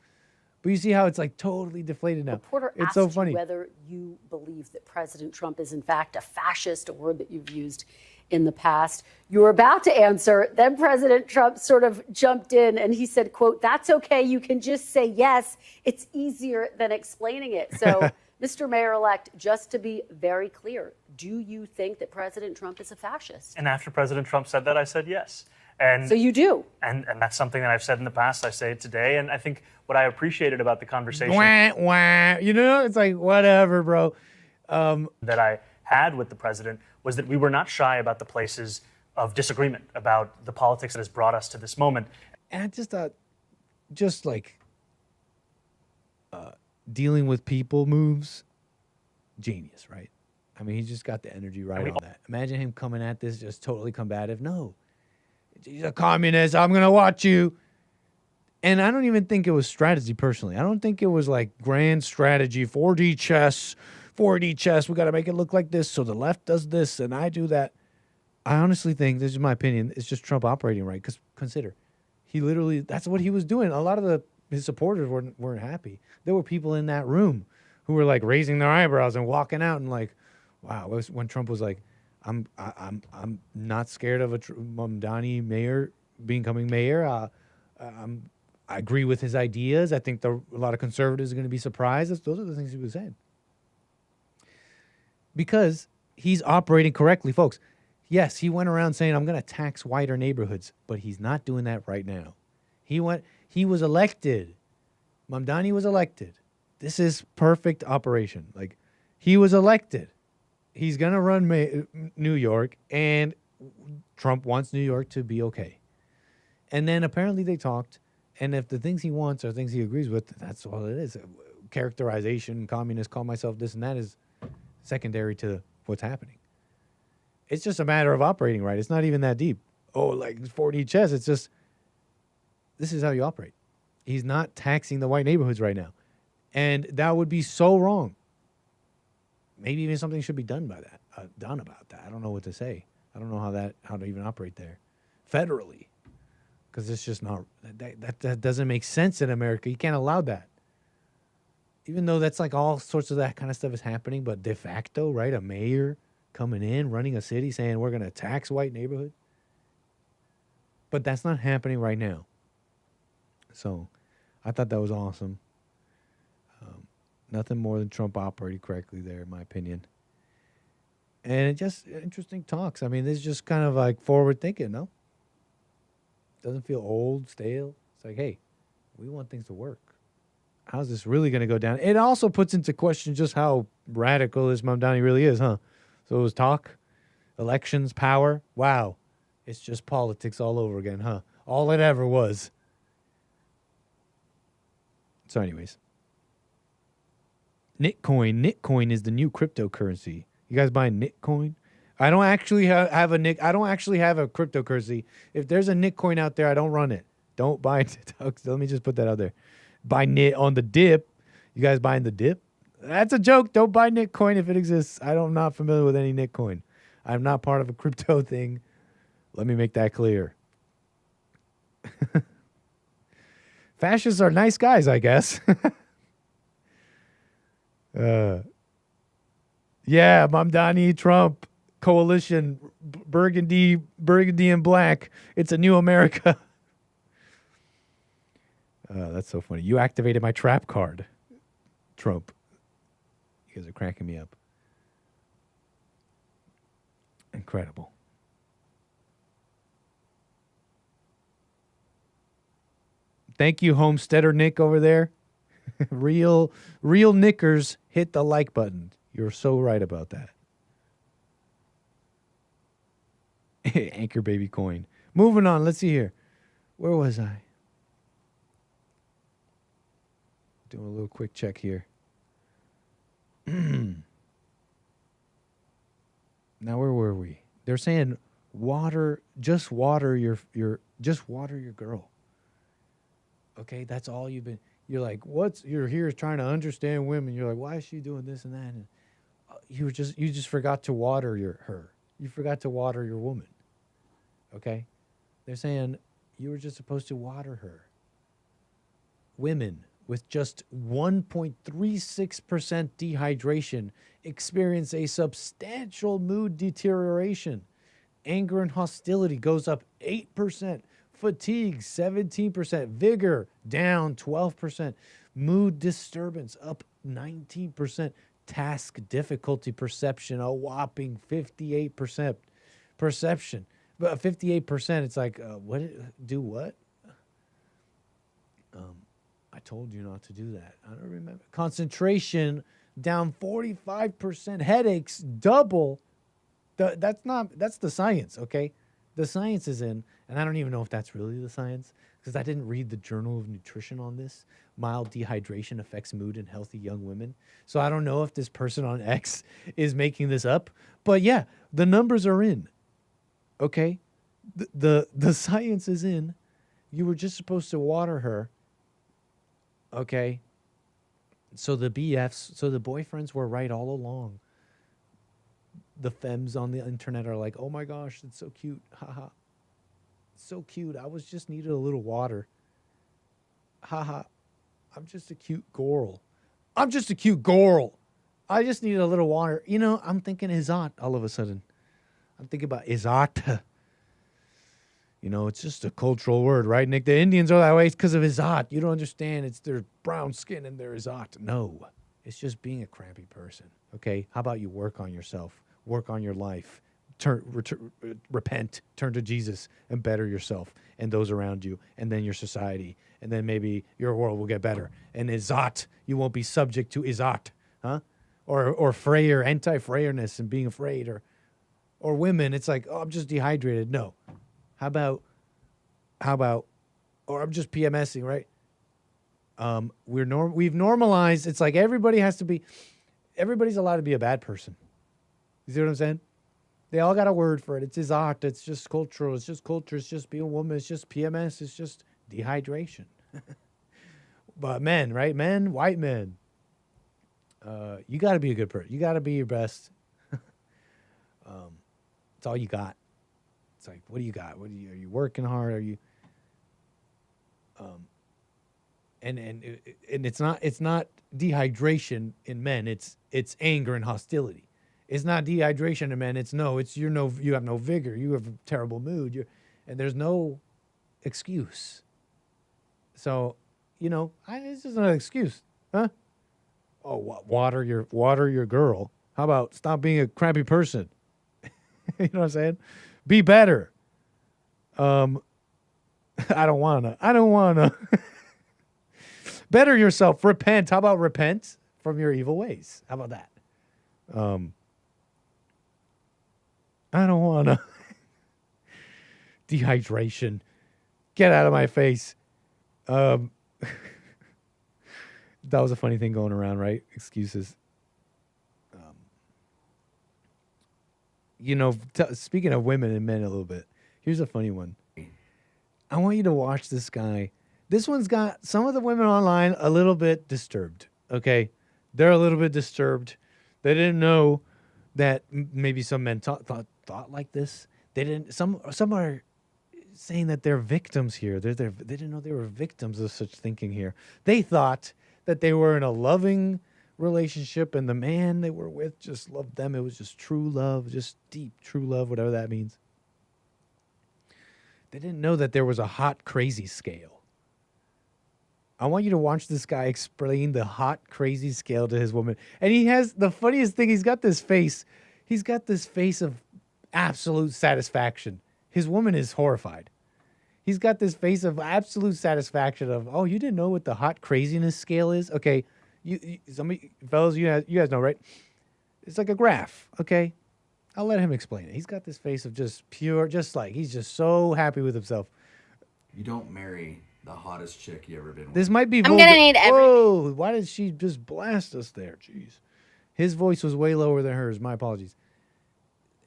But you see how it's like totally deflated now. Reporter it's asked so funny. you whether you believe that President Trump is in fact a fascist, a word that you've used in the past. You were about to answer. Then President Trump sort of jumped in and he said, quote, "That's okay. You can just say yes. It's easier than explaining it." So, Mr. Mayor-elect, just to be very clear, do you think that President Trump is a fascist? And after President Trump said that, I said yes. And so you do. And that's something that I've said in the past. I say it today. And I think what I appreciated about the conversation. You know, it's like, whatever, bro. That I had with the president was that we were not shy about the places of disagreement about the politics that has brought us to this moment. And I just thought, dealing with people moves, genius, right? I mean, he just got the energy right on that. Imagine him coming at this just totally combative. No, he's a communist. I'm going to watch you. And I don't even think it was strategy personally. I don't think it was like grand strategy, 4D chess. We got to make it look like this. So the left does this and I do that. I honestly think, this is my opinion, it's just Trump operating right. Because consider, he literally, that's what he was doing. A lot of his supporters weren't happy. There were people in that room who were like raising their eyebrows and walking out and like, wow. When Trump was like, I'm not scared of a Mamdani mayor becoming mayor. I agree with his ideas. I think a lot of conservatives are going to be surprised. Those are the things he was saying. Because he's operating correctly, folks. Yes, he went around saying, I'm going to tax whiter neighborhoods, but he's not doing that right now. He was elected. Mamdani was elected. This is perfect operation. Like, he was elected. He's going to run New York, and Trump wants New York to be okay. And then apparently they talked, and if the things he wants are things he agrees with, that's all it is. Characterization, communist, call myself this and that is secondary to what's happening. It's just a matter of operating right. It's not even that deep. Oh, like 4D chess. It's just, this is how you operate. He's not taxing the white neighborhoods right now. And that would be so wrong. Maybe even something should be done about that. I don't know what to say. I don't know how to even operate there federally. Because it's just not, that doesn't make sense in America. You can't allow that. Even though that's like all sorts of that kind of stuff is happening, but de facto, right? A mayor coming in, running a city, saying we're going to tax white neighborhood. But that's not happening right now. So I thought that was awesome. Nothing more than Trump operating correctly there, in my opinion. And it just interesting talks. I mean, this is just kind of like forward thinking, no? Doesn't feel old, stale. It's like, hey, we want things to work. How's this really going to go down? It also puts into question just how radical this Mamdani really is, huh? So it was talk. Elections, power. Wow. It's just politics all over again, huh? All it ever was. So anyways. Nitcoin. Nitcoin is the new cryptocurrency. You guys buying Nitcoin? I don't actually have a Nick. I don't actually have a cryptocurrency. If there's a Nitcoin out there, I don't run it. Don't buy it. Let me just put that out there. Buy Nit on the dip. You guys buying the dip? That's a joke. Don't buy Nitcoin if it exists. I'm not familiar with any Nitcoin. I'm not part of a crypto thing. Let me make that clear. Fascists are nice guys, I guess. Yeah, Mamdani, Trump, coalition, burgundy and black. It's a new America. That's so funny. You activated my trap card, Trump. You guys are cracking me up. Incredible. Thank you, Homesteader Nick over there. Real knickers hit the like button. You're so right about that. Anchor baby coin. Moving on. Let's see here. Where was I? Doing a little quick check here. Now where were we? They're saying just water your girl. Okay, that's all you've been. You're like, you're here trying to understand women. You're like, why is she doing this and that? And you just forgot to water her. You forgot to water your woman. Okay? They're saying you were just supposed to water her. Women with just 1.36% dehydration experience a substantial mood deterioration. Anger and hostility goes up 8%. Fatigue, 17%. Vigor, down 12%. Mood disturbance, up 19%. Task difficulty perception, a whopping 58%. Perception, but 58%, it's like, do what? I told you not to do that. I don't remember. Concentration, down 45%. Headaches, double. That's the science, okay? The science is in, and I don't even know if that's really the science, because I didn't read the Journal of Nutrition on this. Mild dehydration affects mood in healthy young women. So I don't know if this person on X is making this up. But yeah, the numbers are in. Okay? The science is in. You were just supposed to water her. Okay? So the boyfriends were right all along. The femmes on the internet are like, oh my gosh, it's so cute. Haha. So cute. I was just needed a little water. Haha. I'm just a cute gorl. I'm just a cute gorl. I just needed a little water. You know, I'm thinking IZZAT all of a sudden. I'm thinking about IZZAT. You know, it's just a cultural word, right, Nick? The Indians are that way. It's because of IZZAT. You don't understand. It's their brown skin and their IZZAT. No. It's just being a crappy person. Okay? How about you work on yourself? Work on your life. Repent, turn to Jesus, and better yourself and those around you, and then your society, and then maybe your world will get better. And IZZAT, you won't be subject to IZZAT, huh? Or frayer, anti-frayerness and being afraid, or women. It's like, oh, I'm just dehydrated. No, how about, or I'm just PMSing, right? We've normalized. It's like everybody's allowed to be a bad person. You see what I'm saying? They all got a word for it. It's IZZAT. It's just cultural. It's just culture. It's just being a woman. It's just PMS. It's just dehydration. But men, right? Men, white men. You got to be a good person. You got to be your best. It's all you got. It's like, what do you got? Are you working hard? Are you? And it's not dehydration in men. It's anger and hostility. It's not dehydration in men. It's you have no vigor. You have a terrible mood. And there's no excuse. So, this is not an excuse, huh? Oh, water your girl. How about stop being a crappy person? You know what I'm saying? Be better. I don't wanna. Better yourself. Repent. How about repent from your evil ways? How about that? I don't want to. Dehydration. Get out of my face. That was a funny thing going around, right? Excuses. Speaking of women and men a little bit, here's a funny one. I want you to watch this guy. This one's got some of the women online a little bit disturbed, okay? They're a little bit disturbed. They didn't know that maybe some men thought like this. They didn't. Some are saying that they're victims here. They didn't know they were victims of such thinking here. They thought that they were in a loving relationship and the man they were with just loved them. It was just true love, just deep true love, whatever that means. They didn't know that there was a hot crazy scale. I want you to watch this guy explain the hot crazy scale to his woman. And he has the funniest thing, he's got this face. He's got this face of absolute satisfaction. His woman is horrified. He's got this face of absolute satisfaction of, oh, you didn't know what the hot craziness scale is? Okay, fellas, you guys know, right? It's like a graph, okay? I'll let him explain it. He's got this face of just pure, just like, he's just so happy with himself. You don't marry the hottest chick you ever been with. This might be I'm going to need Whoa, why did she just blast us there? Jeez. His voice was way lower than hers. My apologies.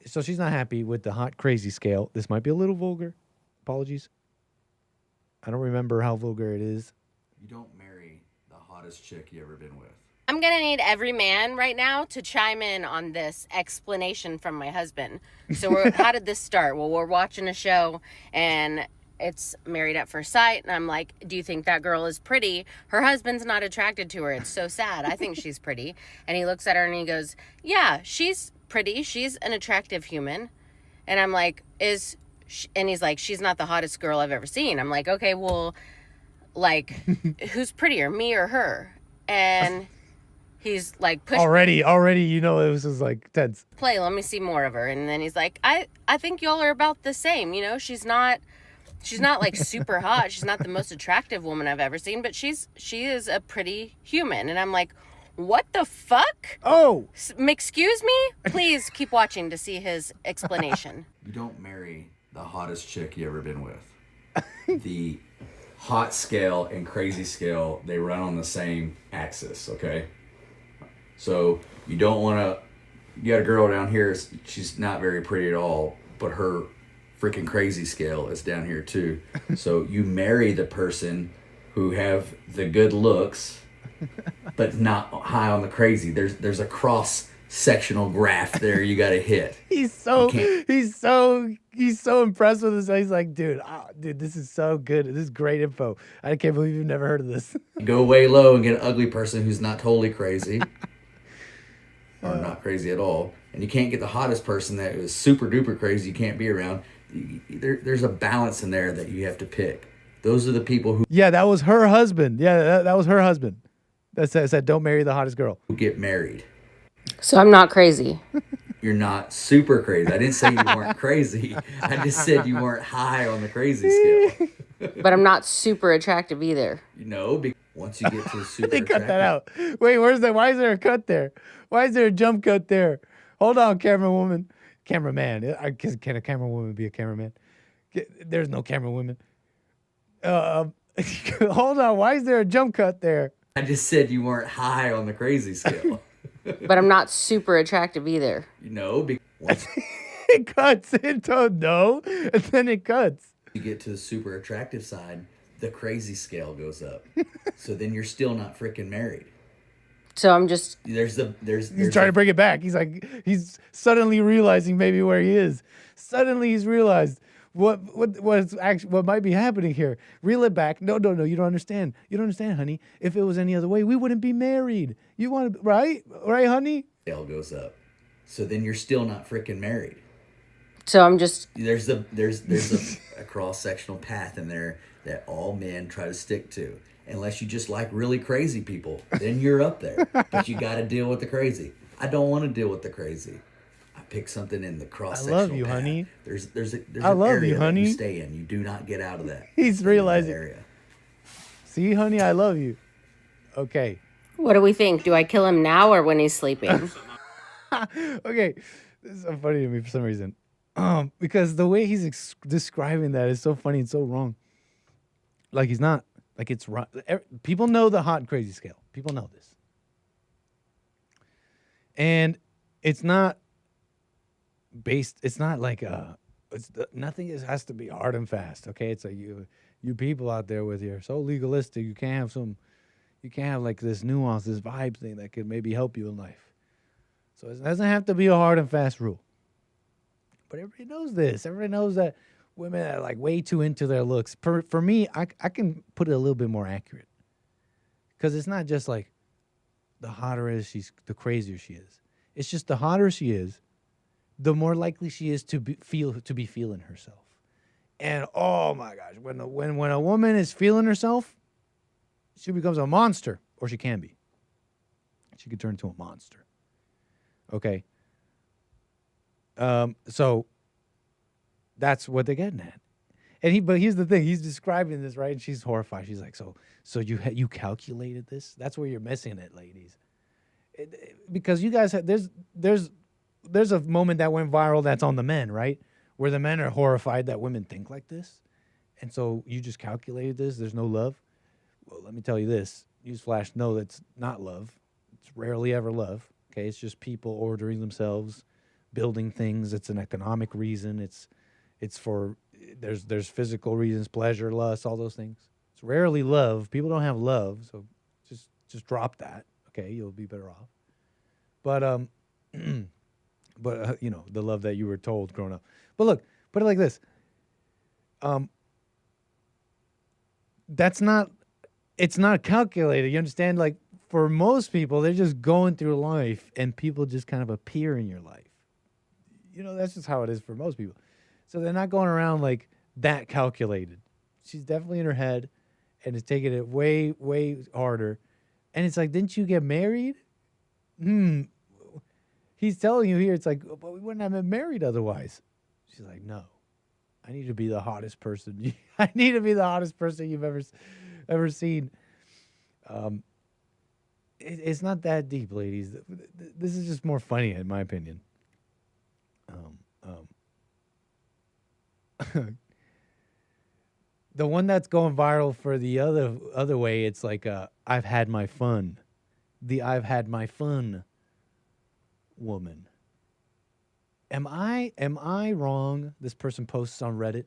So she's not happy with the hot crazy scale. This might be a little vulgar. Apologies. I don't remember how vulgar it is. You don't marry the hottest chick you ever been with. I'm going to need every man right now to chime in on this explanation from my husband. So how did this start? Well, we're watching a show and it's Married at First Sight. And I'm like, do you think that girl is pretty? Her husband's not attracted to her. It's so sad. I think she's pretty. And he looks at her and he goes, yeah, she's pretty. She's an attractive human. And I'm like, and he's like, she's not the hottest girl I've ever seen. I'm like, okay, well, like, who's prettier, me or her? And he's like, push already, you know, it was just like tense. Play, let me see more of her. And then he's like, I think y'all are about the same. You know, she's not like super hot. She's not the most attractive woman I've ever seen, but she is a pretty human. And I'm like, what the fuck? Oh, excuse me? Please keep watching to see his explanation. You don't marry the hottest chick you ever been with. The hot scale and crazy scale, they run on the same axis, okay? So you don't want to, you got a girl down here, she's not very pretty at all, but her freaking crazy scale is down here too. So you marry the person who have the good looks, but not high on the crazy. There's a cross-sectional graph there you got to hit. He's so impressed with this. He's like, dude, this is so good. This is great info. I can't believe you've never heard of this. Go way low and get an ugly person who's not totally crazy. Or not crazy at all. And you can't get the hottest person that is super duper crazy you can't be around. There's a balance in there that you have to pick. Those are the people who... Yeah, that was her husband. Yeah, that was her husband. That said, don't marry the hottest girl. Who get married. So I'm not crazy. You're not super crazy. I didn't say you weren't crazy. I just said you weren't high on the crazy scale. But I'm not super attractive either. You know, once you get to the super they cut that out. Wait, where's that? Why is there a cut there? Why is there a jump cut there? Hold on, cameraman. Can a camerawoman be a cameraman? There's no camerawoman. Hold on. Why is there a jump cut there? I just said you weren't high on the crazy scale. But I'm not super attractive either. You know, once it cuts into no, and then it cuts. You get to the super attractive side, the crazy scale goes up. So then you're still not freaking married. So I'm just... He's trying to bring it back. He's suddenly realizing maybe where he is. Suddenly he's realized what might be happening here. Reel it back. No, you don't understand. You don't understand, honey. If it was any other way, we wouldn't be married. You want to, right, honey? Scale goes up. So then you're still not freaking married. So I'm just... There's a cross-sectional path in there that all men try to stick to. Unless you just like really crazy people, then you're up there. But you got to deal with the crazy. I don't want to deal with the crazy. I pick something in the cross-sectional I love you, path. honey. There's an love area you, honey. that you stay in. You do not get out of that. He's realizing. Area. See, honey, I love you. Okay. What do we think? Do I kill him now or when he's sleeping? Okay. This is so funny to me for some reason. Because the way he's describing that is so funny and so wrong. Like he's not, like it's right. People know the hot and crazy scale. People know this. And it's not based, it's not like nothing has to be hard and fast, okay? It's like you people out there with your so legalistic, you can't have like this nuance, this vibe thing that could maybe help you in life. So it doesn't have to be a hard and fast rule. But everybody knows this. Everybody knows that women are like way too into their looks. For me, I can put it a little bit more accurate. Because it's not just like the hotter is she's, the crazier she is. It's just the hotter she is, the more likely she is to be feeling herself. And oh my gosh, when a woman is feeling herself, she becomes a monster, or she can be. She could turn into a monster. Okay. So that's what they're getting at. But here's the thing, he's describing this, right? And she's horrified. She's like, so you calculated this? That's where you're missing it, ladies. Because you guys have, there's a moment that went viral that's on the men, right? Where the men are horrified that women think like this. And so you just calculated this, there's no love. Well, let me tell you this, newsflash, no, that's not love. It's rarely ever love, okay? It's just people ordering themselves, building things. It's an economic reason. It's for, there's physical reasons, pleasure, lust, all those things. It's rarely love. People don't have love, so just drop that, okay? You'll be better off. But you know, the love that you were told growing up. But look, put it like this. It's not calculated. You understand? Like, for most people, they're just going through life and people just kind of appear in your life. You know, that's just how it is for most people. So they're not going around like that calculated. She's definitely in her head and is taking it way, way harder. And it's like, didn't you get married? He's telling you here, it's like, but we wouldn't have been married otherwise. She's like, no, I need to be the hottest person. I need to be the hottest person you've ever seen. It's not that deep, ladies. This is just more funny, in my opinion. The one that's going viral for the other way, it's like, I've had my fun. The I've had my fun woman. Am I wrong? This person posts on Reddit.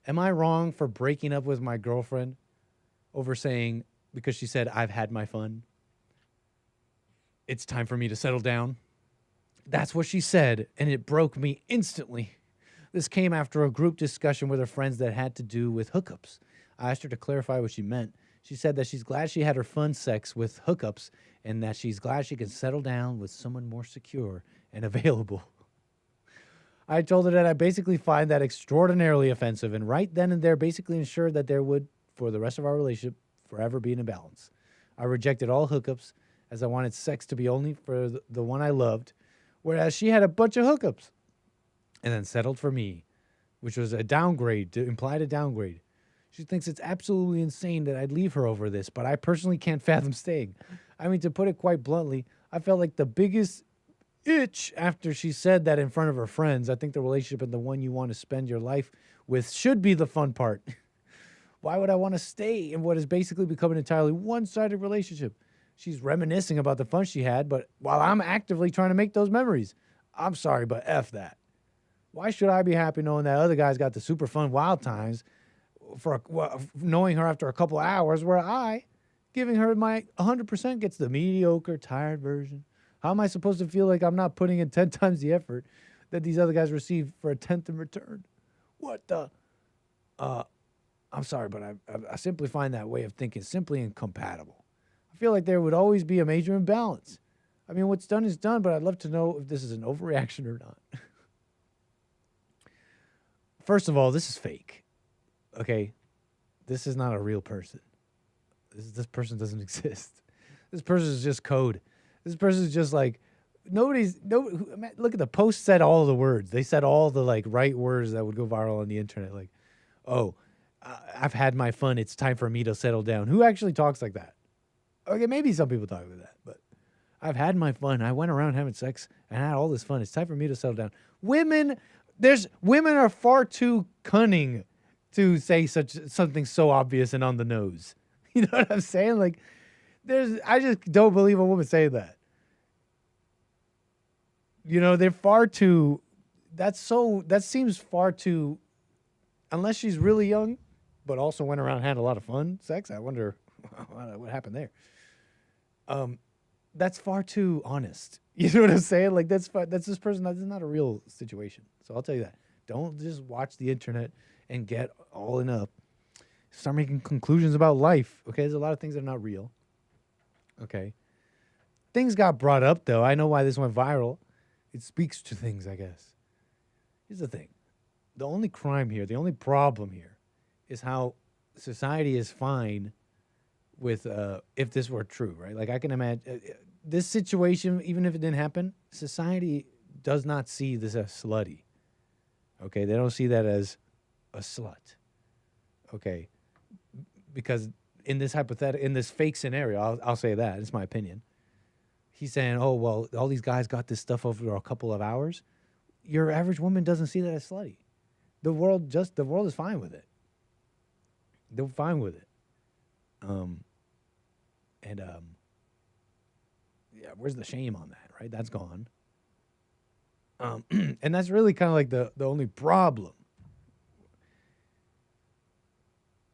Am I wrong for breaking up with my girlfriend over saying, because she said, I've had my fun, it's time for me to settle down? That's what she said, and it broke me instantly. This came after a group discussion with her friends that had to do with hookups. I asked her to clarify what she meant. She said that she's glad she had her fun sex with hookups and that she's glad she can settle down with someone more secure and available. I told her that I basically find that extraordinarily offensive, and right then and there basically ensured that there would, for the rest of our relationship, forever be an imbalance. I rejected all hookups as I wanted sex to be only for the one I loved, whereas she had a bunch of hookups. And then settled for me, which was a downgrade, implied a downgrade. She thinks it's absolutely insane that I'd leave her over this, but I personally can't fathom staying. I mean, to put it quite bluntly, I felt like the biggest itch after she said that in front of her friends. I think the relationship and the one you want to spend your life with should be the fun part. Why would I want to stay in what has basically become an entirely one-sided relationship? She's reminiscing about the fun she had, but while I'm actively trying to make those memories. I'm sorry, but F that. Why should I be happy knowing that other guys got the super fun wild times for knowing her after a couple of hours, where I, giving her my 100%, gets the mediocre, tired version? How am I supposed to feel like I'm not putting in 10 times the effort that these other guys receive for a 10th in return? What the? I'm sorry, but I simply find that way of thinking simply incompatible. I feel like there would always be a major imbalance. I mean, what's done is done, but I'd love to know if this is an overreaction or not. First of all, this is fake, okay? This is not a real person. This person doesn't exist. This person is just code. This person is just like, look at the post said all the words. They said all the like right words that would go viral on the internet. Like, I've had my fun. It's time for me to settle down. Who actually talks like that? Okay, maybe some people talk like that, but I've had my fun. I went around having sex and had all this fun. It's time for me to settle down. Women Women are far too cunning to say something so obvious and on the nose. You know what I'm saying? Like, I just don't believe a woman saying that. You know, they're far too. That seems far too. Unless she's really young, but also went around and had a lot of fun sex. I wonder what happened there. That's far too honest. You know what I'm saying? Like that's this person. That's not a real situation. So I'll tell you that. Don't just watch the internet and get all in up. Start making conclusions about life. Okay, there's a lot of things that are not real. Okay, things got brought up though. I know why this went viral. It speaks to things, I guess. Here's the thing: the only crime here, the only problem here, is how society is fine with if this were true, right? Like I can imagine this situation, even if it didn't happen, society does not see this as slutty. Okay, they don't see that as a slut. Okay, because in this in this fake scenario, I'll say that it's my opinion. He's saying, "Oh well, all these guys got this stuff over a couple of hours." Your average woman doesn't see that as slutty. The world is fine with it. They're fine with it. Yeah, where's the shame on that, right? That's gone. And that's really kind of like the only problem.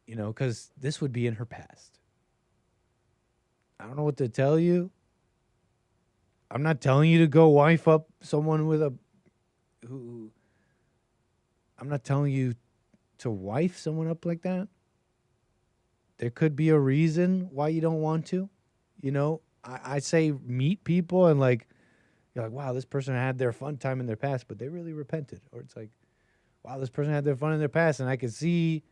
You know, because this would be in her past. I don't know what to tell you. I'm not telling you to go wife up someone I'm not telling you to wife someone up like that. There could be a reason why you don't want to. You know, I say meet people and like, you're like, wow, this person had their fun time in their past, but they really repented. Or it's like, wow, this person had their fun in their past and I could see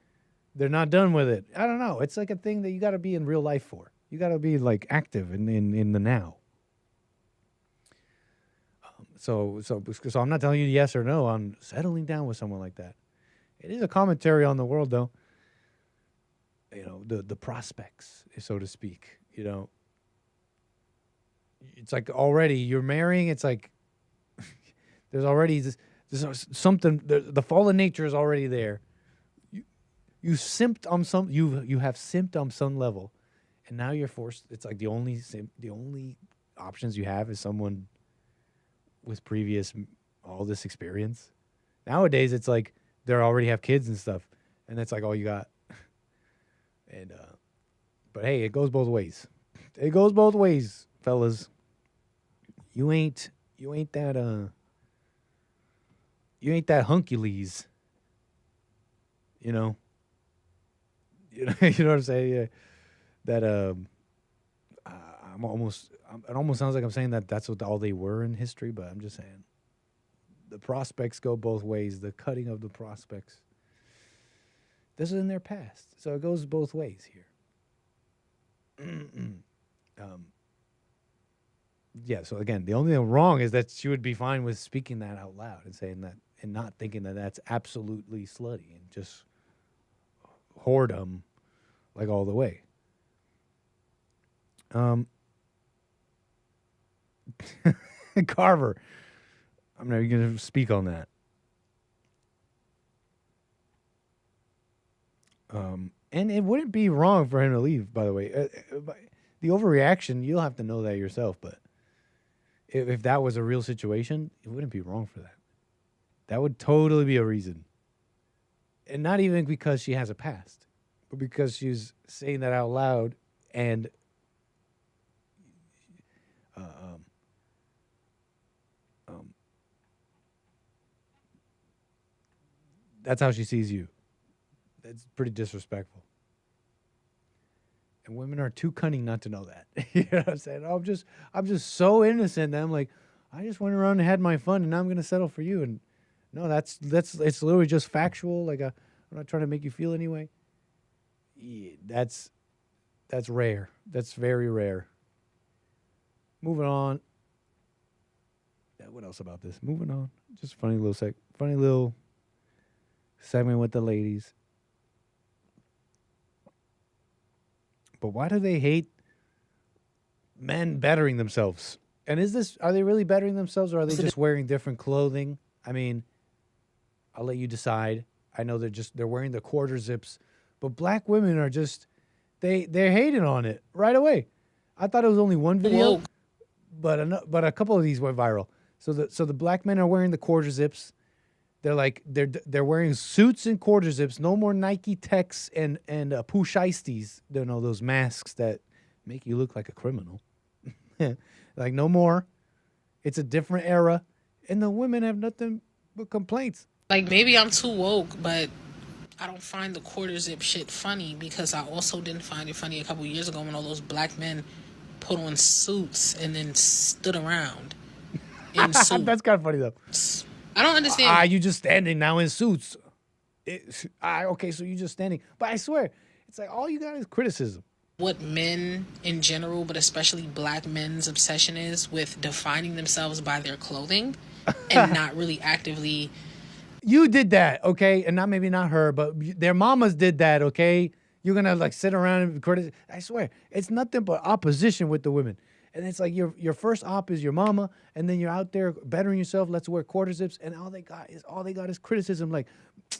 they're not done with it. I don't know. It's like a thing that you got to be in real life for. You got to be like active in the now. So I'm not telling you yes or no on settling down with someone like that. It is a commentary on the world, though. You know, the prospects, so to speak. You know, it's like already you're marrying. It's like there's already there's something. The fallen nature is already there. You simped on some. You have simped on some level, and now you're forced. It's like the only options you have is someone with all this experience. Nowadays, it's like they already have kids and stuff, and that's like all you got. And but hey, it goes both ways. It goes both ways, fellas. You ain't that hunkules. You know. You know what I'm saying? Yeah. That it almost sounds like I'm saying that's what all they were in history, but I'm just saying the prospects go both ways. The cutting of the prospects. This is in their past, so it goes both ways here. Yeah. So again, the only thing wrong is that she would be fine with speaking that out loud and saying that, and not thinking that that's absolutely slutty and just whoredom, like all the way. Carver, I'm not going to speak on that. And it wouldn't be wrong for him to leave, by the way. The overreaction, you'll have to know that yourself, but if that was a real situation, it wouldn't be wrong for that. That would totally be a reason. And not even because she has a past, but because she's saying that out loud and that's how she sees you. That's pretty disrespectful. And women are too cunning not to know that. You know what I'm saying? I'm just so innocent that I'm like, I just went around and had my fun, and now I'm going to settle for you. And no, it's literally just factual. Like I'm not trying to make you feel anyway. Yeah, that's rare. That's very rare. Moving on. Yeah, what else about this? Moving on. Just funny little segment with the ladies. But why do they hate men bettering themselves? And are they really bettering themselves, or are they just wearing different clothing? I mean, I'll let you decide. I know they're wearing the quarter zips, but black women are just they're hating on it right away. I thought it was only one video, but a couple of these went viral. So the black men are wearing the quarter zips. They're wearing suits and quarter zips. No more Nike Techs and Pusheisties. You know, those masks that make you look like a criminal. Like no more. It's a different era, and the women have nothing but complaints. Like maybe I'm too woke, but I don't find the quarter zip shit funny because I also didn't find it funny a couple years ago when all those black men put on suits and then stood around in suits. That's kind of funny though. I don't understand. You just standing now in suits. Okay, so you just standing. But I swear, it's like all you got is criticism. What men in general, but especially black men's obsession is with defining themselves by their clothing and not really actively. You did that, okay? And maybe not her, but their mamas did that, okay? You're going to like sit around and criticize. I swear, it's nothing but opposition with the women. And it's like your first op is your mama, and then you're out there bettering yourself. Let's wear quarter zips, and all they got is criticism. Like,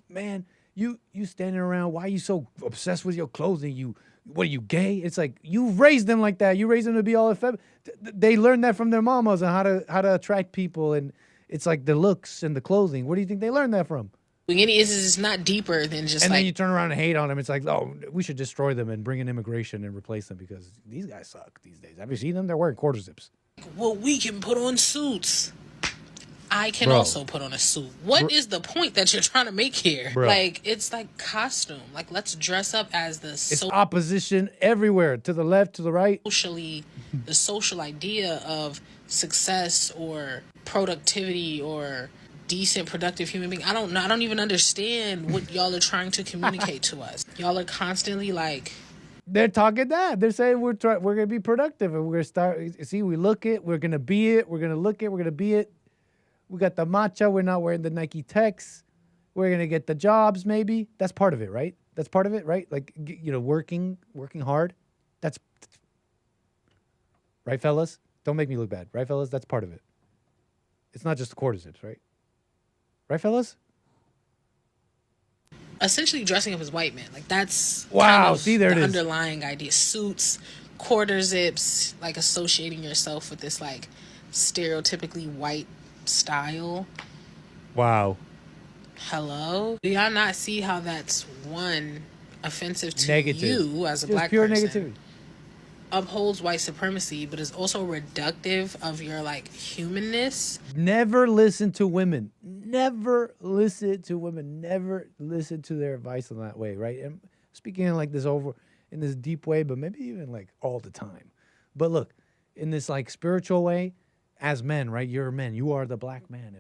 man, you standing around. Why are you so obsessed with your clothing? What are you, gay? It's like you raised them like that. You raised them to be all effeminate. They learned that from their mamas on how to attract people, and it's like the looks and the clothing. Where do you think they learned that from? It's not deeper than just and then you turn around and hate on them. It's like, oh, we should destroy them and bring in immigration and replace them because these guys suck these days. Have you seen them? They're wearing quarter zips. Well, we can put on suits. I can also put on a suit. What is the point that you're trying to make here? Bro. Like, it's like costume. Like, let's dress up as the It's opposition everywhere, to the left, to the right. The social idea of success or productivity or decent, productive human being. I don't know. I don't even understand what y'all are trying to communicate to us. Y'all are constantly like. They're talking that. They're saying we're going to be productive and we're going to start. See, we look it. We're going to be it. We're going to look it. We're going to be it. We got the matcha. We're not wearing the Nike Techs. We're going to get the jobs maybe. That's part of it, right? That's part of it, right? Like, working hard. That's right, fellas? Don't make me look bad. Right, fellas? That's part of it. It's not just the quarter zips, right? Right, fellas? Essentially dressing up as white men. Like, that's wow. See, there it is. Underlying idea. Suits, quarter zips, like associating yourself with this like stereotypically white style. Wow. Hello? Do y'all not see how that's one offensive to you as a just black pure person? Negativity. Upholds white supremacy, but is also reductive of your like humanness. Never listen to women. Never listen to women. Never listen to their advice in that way, right? And speaking in like this in this deep way, but maybe even like all the time. But look, in this like spiritual way, as men, right? You're men. You are the black man.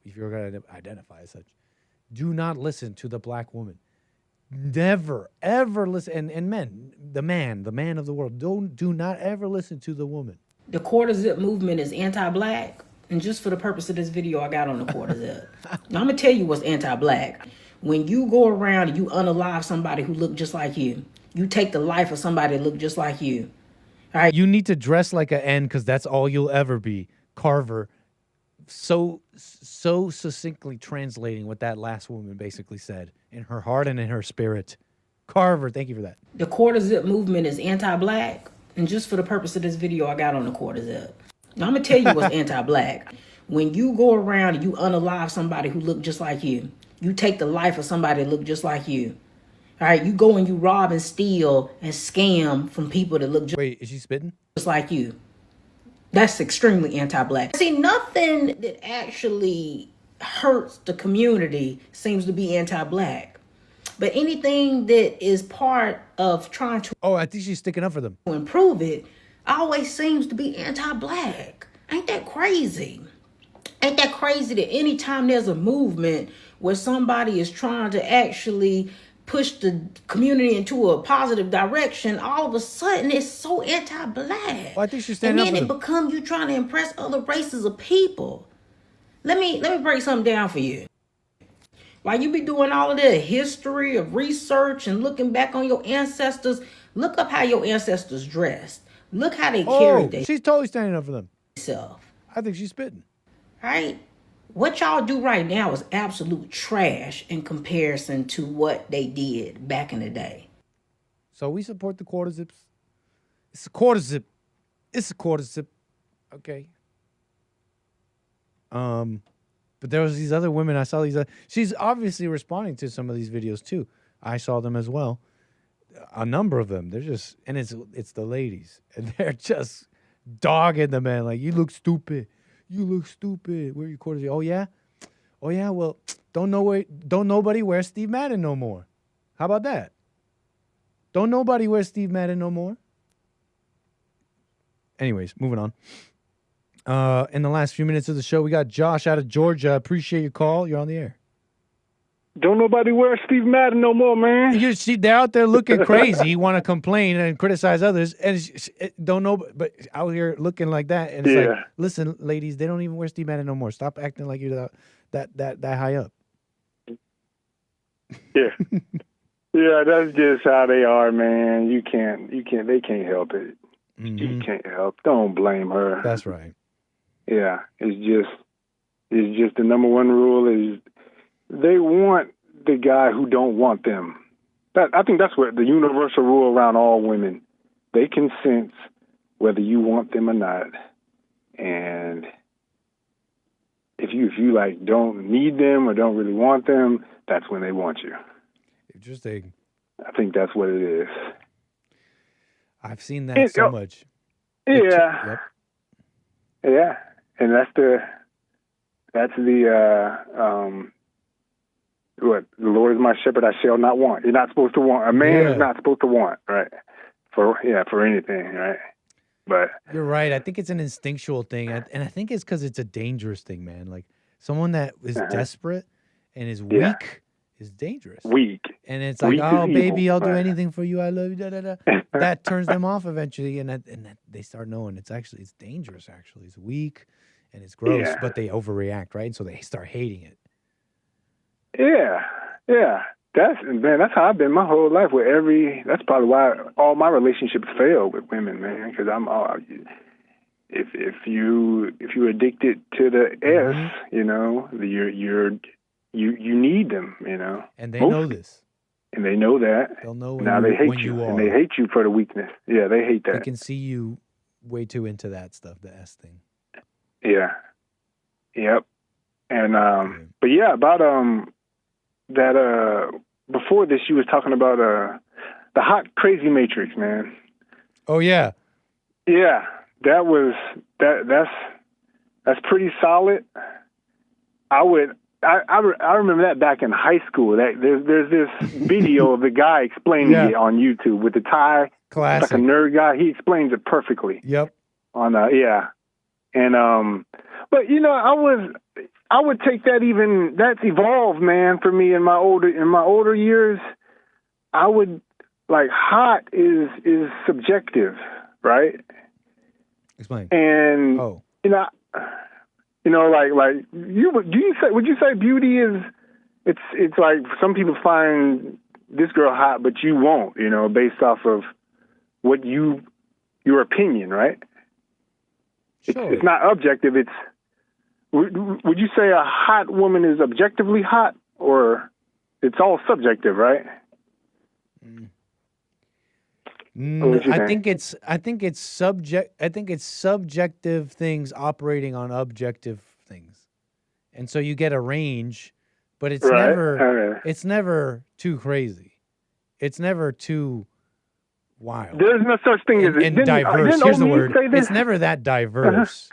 If you're gonna identify as such, do not listen to the black woman. Never, ever listen. And men, the man of the world, do not ever listen to the woman. The quarter zip movement is anti-black. And just for the purpose of this video, I got on the quarter zip. Now, I'm going to tell you what's anti-black. When you go around and you unalive somebody who look just like you, you take the life of somebody that look just like you. All right. You need to dress like an N because that's all you'll ever be. Carver, so succinctly translating what that last woman basically said in her heart and in her spirit. Carver, thank you for that. The quarter zip movement is anti-black. And just for the purpose of this video, I got on the quarter zip. Now, I'm going to tell you what's anti-black. When you go around and you unalive somebody who look just like you, you take the life of somebody that look just like you. All right, you go and you rob and steal and scam from people that look Wait, is she spitting? Just like you. That's extremely anti-black. See, nothing that actually hurts the community seems to be anti-black. But anything that is part of trying to... Oh, I think she's sticking up for them. ...improve it always seems to be anti-black. Ain't that crazy? Ain't that crazy that anytime there's a movement where somebody is trying to actually push the community into a positive direction, all of a sudden it's so anti-black. Well, I think she's standing up for them. And then it becomes you trying to impress other races of people. Let me break something down for you. While you be doing all of that history of research and looking back on your ancestors, look up how your ancestors dressed. Look how they carried she's totally standing up for them. Self. I think she's spitting. Right? What y'all do right now is absolute trash in comparison to what they did back in the day. So we support the quarter zips. It's a quarter zip. It's a quarter zip. Okay. But there was these other women. I saw these. She's obviously responding to some of these videos too. I saw them as well. A number of them. They're just, and it's the ladies, and they're just dogging the man like, you look stupid. You look stupid. Where are your quarter zip? Oh yeah. Oh yeah. Well, don't nobody wear Steve Madden no more. How about that? Don't nobody wear Steve Madden no more. Anyways, moving on. In the last few minutes of the show, we got Josh out of Georgia. Appreciate your call. You're on the air. Don't nobody wear Steve Madden no more, man. You see, they're out there looking crazy. You want to complain and criticize others, and don't know, but out here looking like that. And it's like, listen, ladies, they don't even wear Steve Madden no more. Stop acting like you're that high up. Yeah, yeah, that's just how they are, man. They can't help it. Mm-hmm. You can't help. Don't blame her. That's right. Yeah, it's just the number one rule is they want the guy who don't want them. I think that's what the universal rule around all women. They can sense whether you want them or not, and if you like don't need them or don't really want them, that's when they want you. Interesting. I think that's what it is. I've seen that so much. Yeah. Yeah. And that's the what the Lord is my shepherd, I shall not want. You're not supposed to want. A man is not supposed to want, right? For anything, right? But you're right. I think it's an instinctual thing, and I think it's because it's a dangerous thing, man. Like someone that is desperate and is weak is dangerous. Weak. And it's like, oh, baby, I'll do anything for you. I love you. Da, da, da. That turns them off eventually, and that they start knowing it's dangerous. Actually, it's weak and it's gross, but they overreact, right? And so they start hating it. Yeah. That's how I've been my whole life. That's probably why all my relationships fail with women, man. Because if you're addicted to the S, you know, you need them, you know. And they know this. And they know that. They'll know they hate you, and they hate you for the weakness. Yeah, they hate that. They can see you way too into that stuff, the S thing. Yeah. Yep. And but yeah, about that before this you was talking about the hot crazy matrix, man. Oh yeah. Yeah. That's pretty solid. I remember that back in high school. There's this video of the guy explaining it on YouTube with the tie. Classic. Like a nerd guy. He explains it perfectly. Yep. On and but you know, I would take that that's evolved, man, for me in my older years. I would like hot is subjective, right? Explain. And you know, like would you say beauty is it's like some people find this girl hot, but you won't, you know, based off of what your opinion, right? Sure. It's not objective. Would you say a hot woman is objectively hot, or it's all subjective, right? I think it's subjective things operating on objective things, and so you get a range, but it's never too crazy. It's never too wild. There's no such thing as diverse. Here's the word. It's never that diverse.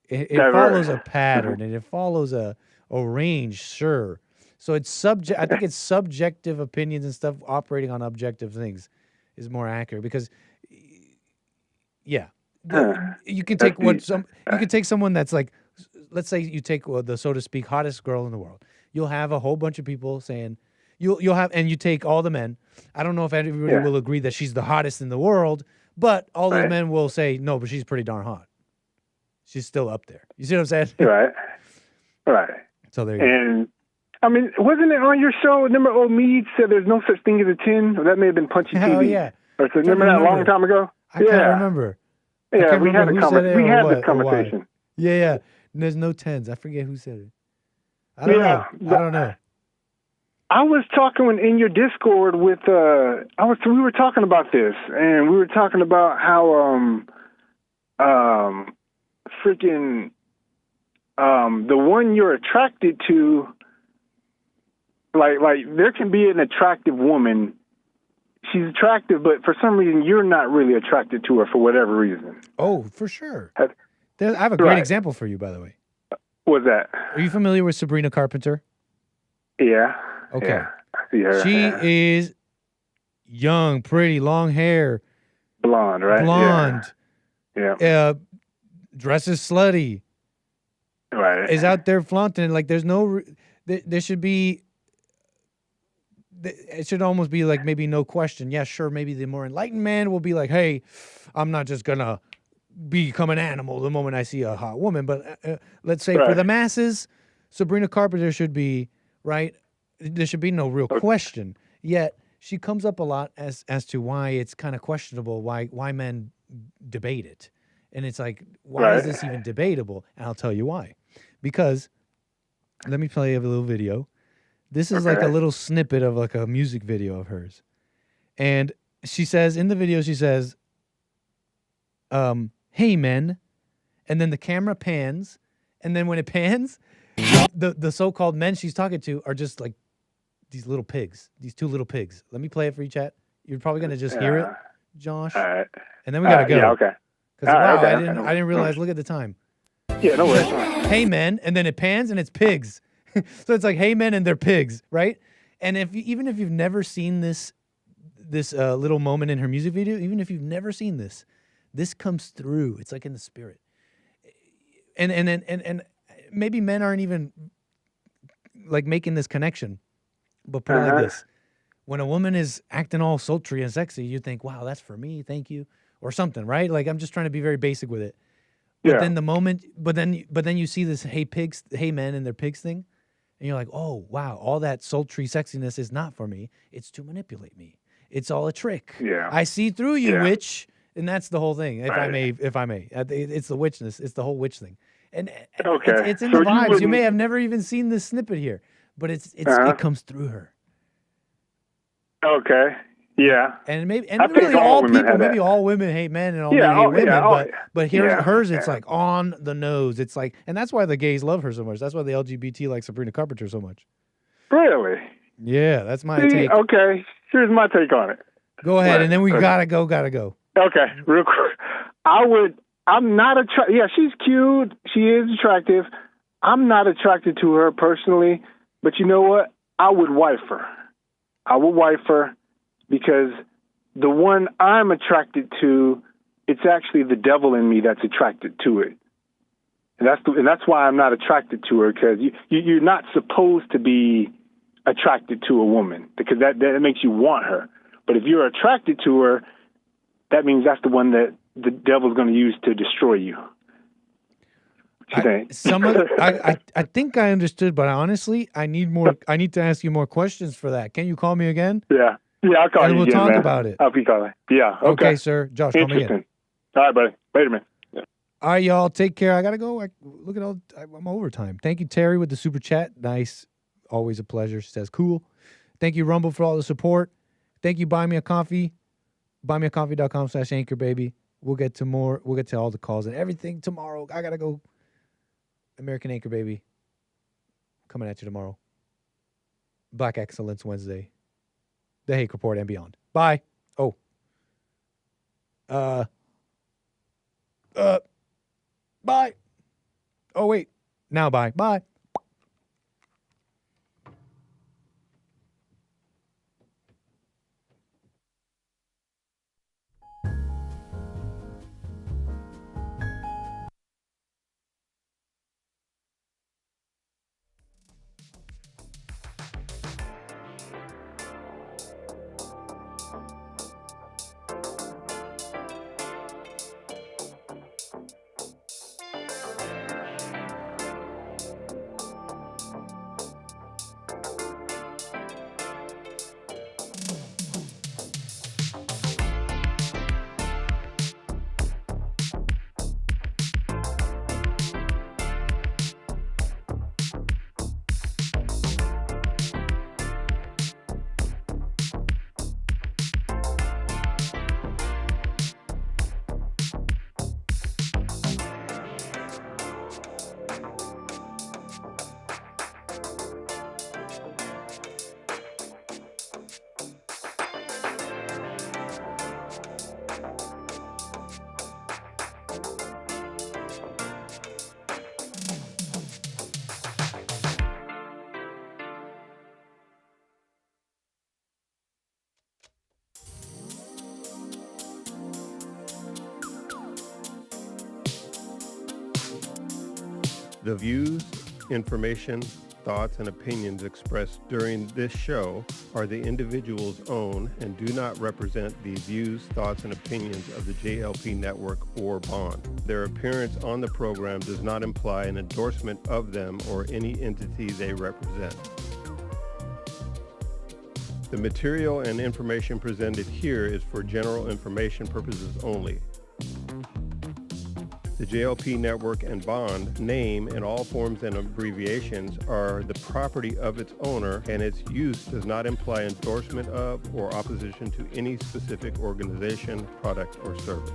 It follows a pattern and it follows a range, sure. So it's I think it's subjective opinions and stuff operating on objective things is more accurate because, you can take you can take someone that's like, let's say you take the so to speak hottest girl in the world. You'll have a whole bunch of people saying you'll have, and you take all the men. I don't know if everybody will agree that she's the hottest in the world, but all those men will say no, but she's pretty darn hot. She's still up there. You see what I'm saying? Right. So there you go. And I mean, wasn't it on your show? Remember, old Mead said there's no such thing as a 10? Or that may have been Punchy Hell TV. Yeah. Or so, remember that a long time ago? I can't remember. Yeah, we had this conversation. Yeah. There's no tens. I forget who said it. I don't know. I don't know. I was talking in your Discord with we were talking about this, and we were talking about how freaking the one you're attracted to, like there can be an attractive woman. She's attractive, but for some reason you're not really attracted to her for whatever reason. Oh, for sure. I have a great example for you, by the way. What's that? Are you familiar with Sabrina Carpenter? Yeah. Okay. Yeah, I see her. She is young, pretty, long hair. Blonde, right? Blonde. Yeah. Dresses slutty. Right. Is out there flaunting. Like, there's no... There should be... It should almost be like maybe no question. Yeah, sure, maybe the more enlightened man will be like, hey, I'm not just going to become an animal the moment I see a hot woman. But let's say for the masses, Sabrina Carpenter should be, right? There should be no real question. Yet she comes up a lot as to why it's kind of questionable, why men debate it. And it's like, why is this even debatable? And I'll tell you why. Because, let me play a little video. This is like a little snippet of like a music video of hers. And she says, in the video, she says, hey, men. And then the camera pans. And then when it pans, the so-called men she's talking to are just like these little pigs, these two little pigs. Let me play it for you, chat. You're probably going to just hear it, Josh. All right. And then we got to go. Yeah, okay. Because wow, I didn't realize, look at the time. Yeah, no worries. Hey, men. And then it pans and it's pigs. So it's like, hey, men, and they're pigs, right? And even if you've never seen this little moment in her music video, even if you've never seen this comes through. It's like in the spirit. And maybe men aren't even like making this connection, but put it like this: when a woman is acting all sultry and sexy, you think, "Wow, that's for me, thank you," or something, right? Like I'm just trying to be very basic with it. But then the moment, but then you see this hey men and their pigs thing. And you're like, oh, wow, all that sultry sexiness is not for me. It's to manipulate me. It's all a trick. Yeah. I see through you, witch. And that's the whole thing, if I may. It's the witchness. It's the whole witch thing. And it's in the vibes. You may have never even seen this snippet here, but it comes through her. Okay. Yeah. And really all people, maybe all women hate men and all men hate women, but hers, it's like on the nose. It's like, and that's why the gays love her so much. That's why the LGBT like Sabrina Carpenter so much. Really? Yeah, that's my take. Okay, here's my take on it. Go ahead, and then we gotta go. Okay, real quick. I'm not attracted. Yeah, she's cute. She is attractive. I'm not attracted to her personally, but you know what? I would wife her. Because the one I'm attracted to, it's actually the devil in me that's attracted to it, and that's why I'm not attracted to her. Because you're not supposed to be attracted to a woman because that makes you want her. But if you're attracted to her, that means that's the one that the devil's going to use to destroy you. I think I understood, but honestly, I need to ask you more questions for that. Can you call me again? Yeah. Yeah, I'll call you again, we'll talk man. about it. I'll be calling. Yeah, okay. Okay, sir. Josh, call me again. All right, buddy. Later, man. Yeah. All right, y'all. Take care. I got to go. Look at I'm overtime. Thank you, Terry, with the super chat. Nice. Always a pleasure. She says, cool. Thank you, Rumble, for all the support. Thank you, Buy Me a Coffee. BuyMeACoffee.com/anchorbaby. We'll get to more. We'll get to all the calls and everything tomorrow. I got to go. American Anchor Baby. Coming at you tomorrow. Black Excellence Wednesday. The Hake Report and beyond. Bye. Oh. Bye. Oh, wait. Now bye. Bye. The views, information, thoughts, and opinions expressed during this show are the individual's own and do not represent the views, thoughts, and opinions of the JLP Network or Bond. Their appearance on the program does not imply an endorsement of them or any entity they represent. The material and information presented here is for general information purposes only. The JLP Network and Bond name and all forms and abbreviations are the property of its owner, and its use does not imply endorsement of or opposition to any specific organization, product, or service.